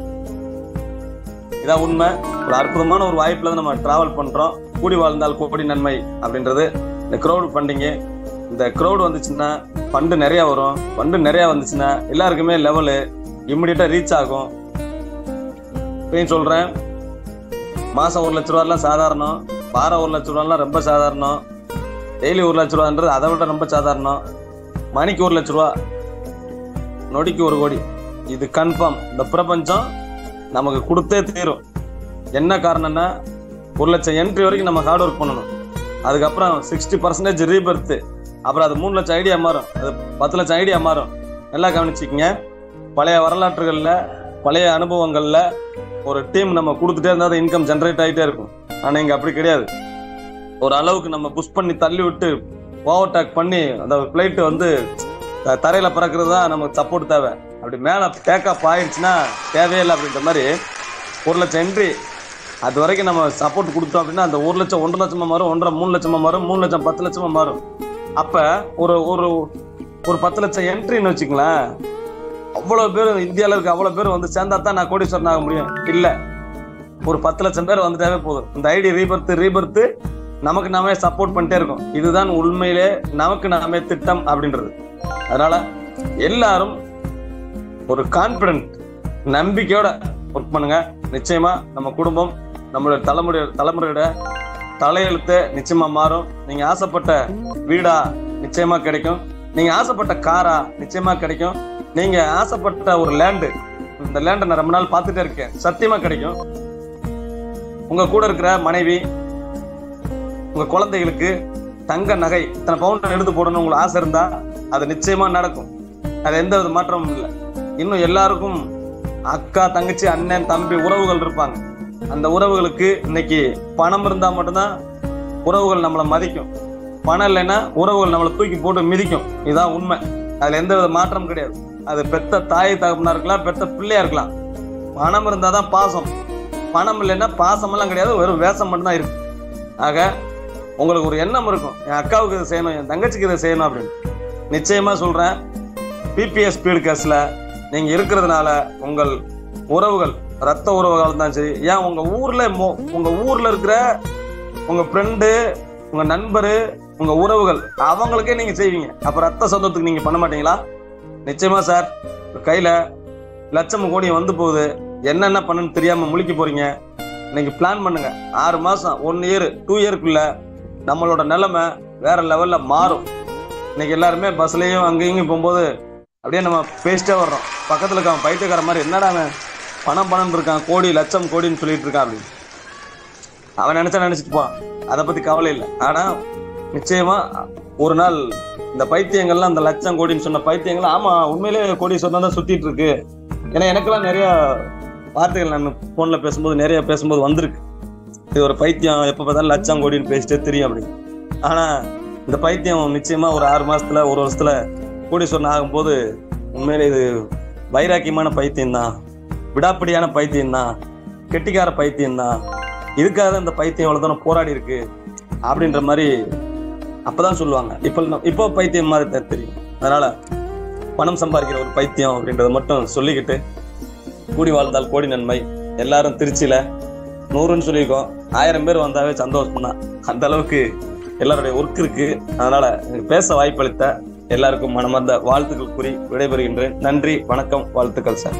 இதான் உண்மை. ஒரு அற்புதமான ஒரு வாய்ப்புல நம்ம டிராவல் பண்றோம். கூடி வாழ்ந்தால் கோடி நன்மை அப்படின்றது இந்த க்ரௌட் ஃபண்டிங்கு. இந்த க்ரௌட் வந்துச்சுன்னா ஃபண்டு நிறைய வரும். ஃபண்டு நிறைய வந்துச்சுன்னா எல்லாருக்குமே லெவலு இம்மிடியட்டா ரீச் ஆகும். இப்பயும் சொல்றேன், மாசம் ₹1,00,000 சாதாரணம், வாரம் ₹1,00,000 ரொம்ப சாதாரணம், டெய்லி ₹1,00,000 அதை விட ரொம்ப சாதாரணம், மணிக்கு ₹1,00,000, நொடிக்கு 1 கோடி. இது கன்ஃபார்ம். இந்த பிரபஞ்சம் நமக்கு கொடுத்தே தீரும். என்ன காரணம்னா 1,00,000 என்ட்ரி வரைக்கும் நம்ம ஹார்ட் ஒர்க் பண்ணணும். அதுக்கப்புறம் 60% ரீபர்த், அப்புறம் அது 3,00,000 ஐடியா மாறும், அது 10,00,000 ஐடியா மாறும். நல்லா கவனிச்சுக்கங்க. பழைய வரலாற்றுகள்ல, பழைய அனுபவங்கள்ல ஒரு டீம் நம்ம கொடுத்துட்டே இருந்தால் இன்கம் ஜென்ரேட் ஆகிட்டே இருக்கும். ஆனால் இங்கே அப்படி கிடையாது. ஒரு அளவுக்கு நம்ம புஷ் பண்ணி தள்ளி விட்டு ஓவர்டேக் பண்ணி அந்த பிளைட் வந்து தரையில் பறக்கிறது தான் நமக்கு சப்போர்ட் தேவை. அப்படி மேலே டேக்கப் ஆயிடுச்சுன்னா தேவையில்லை. அப்படின்ற மாதிரி 1,00,000 என்ட்ரி அது வரைக்கும் நம்ம சப்போர்ட் கொடுத்தோம் அப்படின்னா அந்த 1,00,000 1,00,000 மாறும், 1,50,000 3,00,000 மாறும், 3,00,000 10,00,000 மாறும். அப்போ ஒரு ஒரு ஒரு 10,00,000 என்ட்ரின்னு வச்சுங்களேன், அவ்வளவு பேர் இந்தியாவில் இருக்க அவ்வளவு பேர் வந்து சேர்ந்தா தான் நான் கோடீஸ்வரன் ஆக முடியும். இல்ல, ஒரு 10 லட்சம் பேர் வந்துட்டாவே போதும். இந்த ஐடி ரீபர்த்து நமக்கு நாமே சப்போர்ட் பண்ணிட்டே இருக்கோம். இதுதான் உண்மையிலே நமக்கு நாமே திட்டம் அப்படின்றது. அதனால எல்லாரும் ஒரு கான்பிடன்ட் நம்பிக்கையோட ஒர்க் பண்ணுங்க. நிச்சயமா நம்ம குடும்பம் நம்மளுடைய தலைமுறையோட தலையெழுத்து நிச்சயமா மாறும். நீங்க ஆசைப்பட்ட வீடா நிச்சயமா கிடைக்கும். நீங்க ஆசைப்பட்ட காரா நிச்சயமா கிடைக்கும். நீங்க ஆசைப்பட்ட ஒரு லேண்டு, இந்த லேண்டை நான் ரொம்ப நாள் பார்த்துட்டே இருக்கேன், சத்தியமா கிடைக்கும். உங்க கூட இருக்கிற மனைவி, உங்க குழந்தைகளுக்கு தங்க நகை இத்தனை பவுண்ட் எடுத்து போடணும் உங்களுக்கு ஆசை இருந்தா அது நிச்சயமா நடக்கும். அது எந்த வித மாற்றமும் இல்லை. இன்னும் எல்லாருக்கும் அக்கா, தங்கச்சி, அண்ணன், தம்பி உறவுகள் இருப்பாங்க. அந்த உறவுகளுக்கு இன்னைக்கு பணம் இருந்தா மட்டும்தான் உறவுகள் நம்மளை மதிக்கும். பணம் இல்லைன்னா உறவுகள் நம்மளை தூக்கி போட்டு மிதிக்கும். இதுதான் உண்மை. அதுல எந்த வித மாற்றம் கிடையாது. அது பெத்த தாய் தகப்பனா இருக்கலாம், பெத்த பிள்ளையா இருக்கலாம். பணம் இருந்தாதான் பாசம். பணம் இல்லைன்னா பாசம் எல்லாம் கிடையாது, வெறும் வேஷம் மட்டும்தான் இருக்கு. ஆக உங்களுக்கு ஒரு எண்ணம் இருக்கும், என் அக்காவுக்கு இதை செய்யணும், என் தங்கச்சிக்கு இதை செய்யணும் அப்படின்னு. நிச்சயமா சொல்றேன், பிபிஎஸ் ஸ்பீடு கேஸ்ல நீங்க இருக்கிறதுனால உங்கள் உறவுகள், ரத்த உறவுகள் தான் சரி, ஏன் உங்க ஊர்ல இருக்கிற உங்க ஃப்ரெண்டு, உங்க நண்பரு, உங்க உறவுகள் அவங்களுக்கே நீங்க செய்வீங்க. அப்ப ரத்த சொந்தத்துக்கு நீங்க பண்ண மாட்டீங்களா? நிச்சயமா சார். கையில லட்சம் கோடி வந்து போகுது, என்னென்ன பண்ணுன்னு தெரியாம முழிக்க போறீங்க. இன்னைக்கு பிளான் பண்ணுங்க. 6 மாசம், 1 இயர், 2 இயருக்குள்ள நம்மளோட நிலைமை வேற லெவல்ல மாறும். இன்னைக்கு எல்லாருமே பஸ்லயும் அங்கேயும் போகும்போது அப்படியே நம்ம பேசிட்டே வர்றோம். பக்கத்துல இருக்க பைத்தியக்கார மாதிரி, என்னடா அவன் பணம் இருக்கான், கோடி லட்சம் கோடின்னு சொல்லிட்டு இருக்கான் அப்படின்னு. அவன் நினைச்சிட்டு போவான், அதை பத்தி கவலை இல்லை. ஆனா நிச்சயமா ஒரு நாள் இந்த பைத்தியங்கள்லாம், அந்த லட்சம் கோடின்னு சொன்ன பைத்தியங்கள், ஆமா உண்மையிலே கோடி சொன்னா தான் சுத்திட்டு இருக்கு. ஏன்னா எனக்கெல்லாம் நிறைய வார்த்தைகள் நான் போன்ல பேசும்போது வந்திருக்கு. இது ஒரு பைத்தியம், எப்ப பார்த்தாலும் லட்சம் கோடின்னு பேசிட்டே தெரியும் அப்படின்னு. ஆனா இந்த பைத்தியம் நிச்சயமா ஒரு 6 மாசத்துல, 1 வருஷத்துல கோடீஸ்வரன் ஆகும்போது உண்மையிலே இது வைராக்கியமான பைத்தியம் தான், விடாப்பிடியான பைத்தியம் தான், கெட்டிக்கார பைத்தியம் தான். இதுக்காக இந்த பைத்தியம் எவ்வளவு தூரம் போராடி இருக்கு அப்படின்ற மாதிரி அப்பதான் சொல்லுவாங்க. இப்போ பைத்தியம் மாதிரி தெரியும். அதனால பணம் சம்பாதிக்கிற ஒரு பைத்தியம் அப்படின்றத மட்டும் சொல்லிக்கிட்டு, கூடி வாழ்ந்தால் கோடி நன்மை. எல்லாரும் திருச்சியில 100ன்னு சொல்லியிருக்கோம், 1000 பேர் வந்தாவே சந்தோஷம் தான். அந்த அளவுக்கு எல்லாருடைய ஒர்க் இருக்கு. அதனால பேச வாய்ப்பளித்த எல்லாருக்கும் மனமார்ந்த வாழ்த்துக்கள் கூறி விடைபெறுகின்றேன். நன்றி, வணக்கம், வாழ்த்துக்கள் சார்.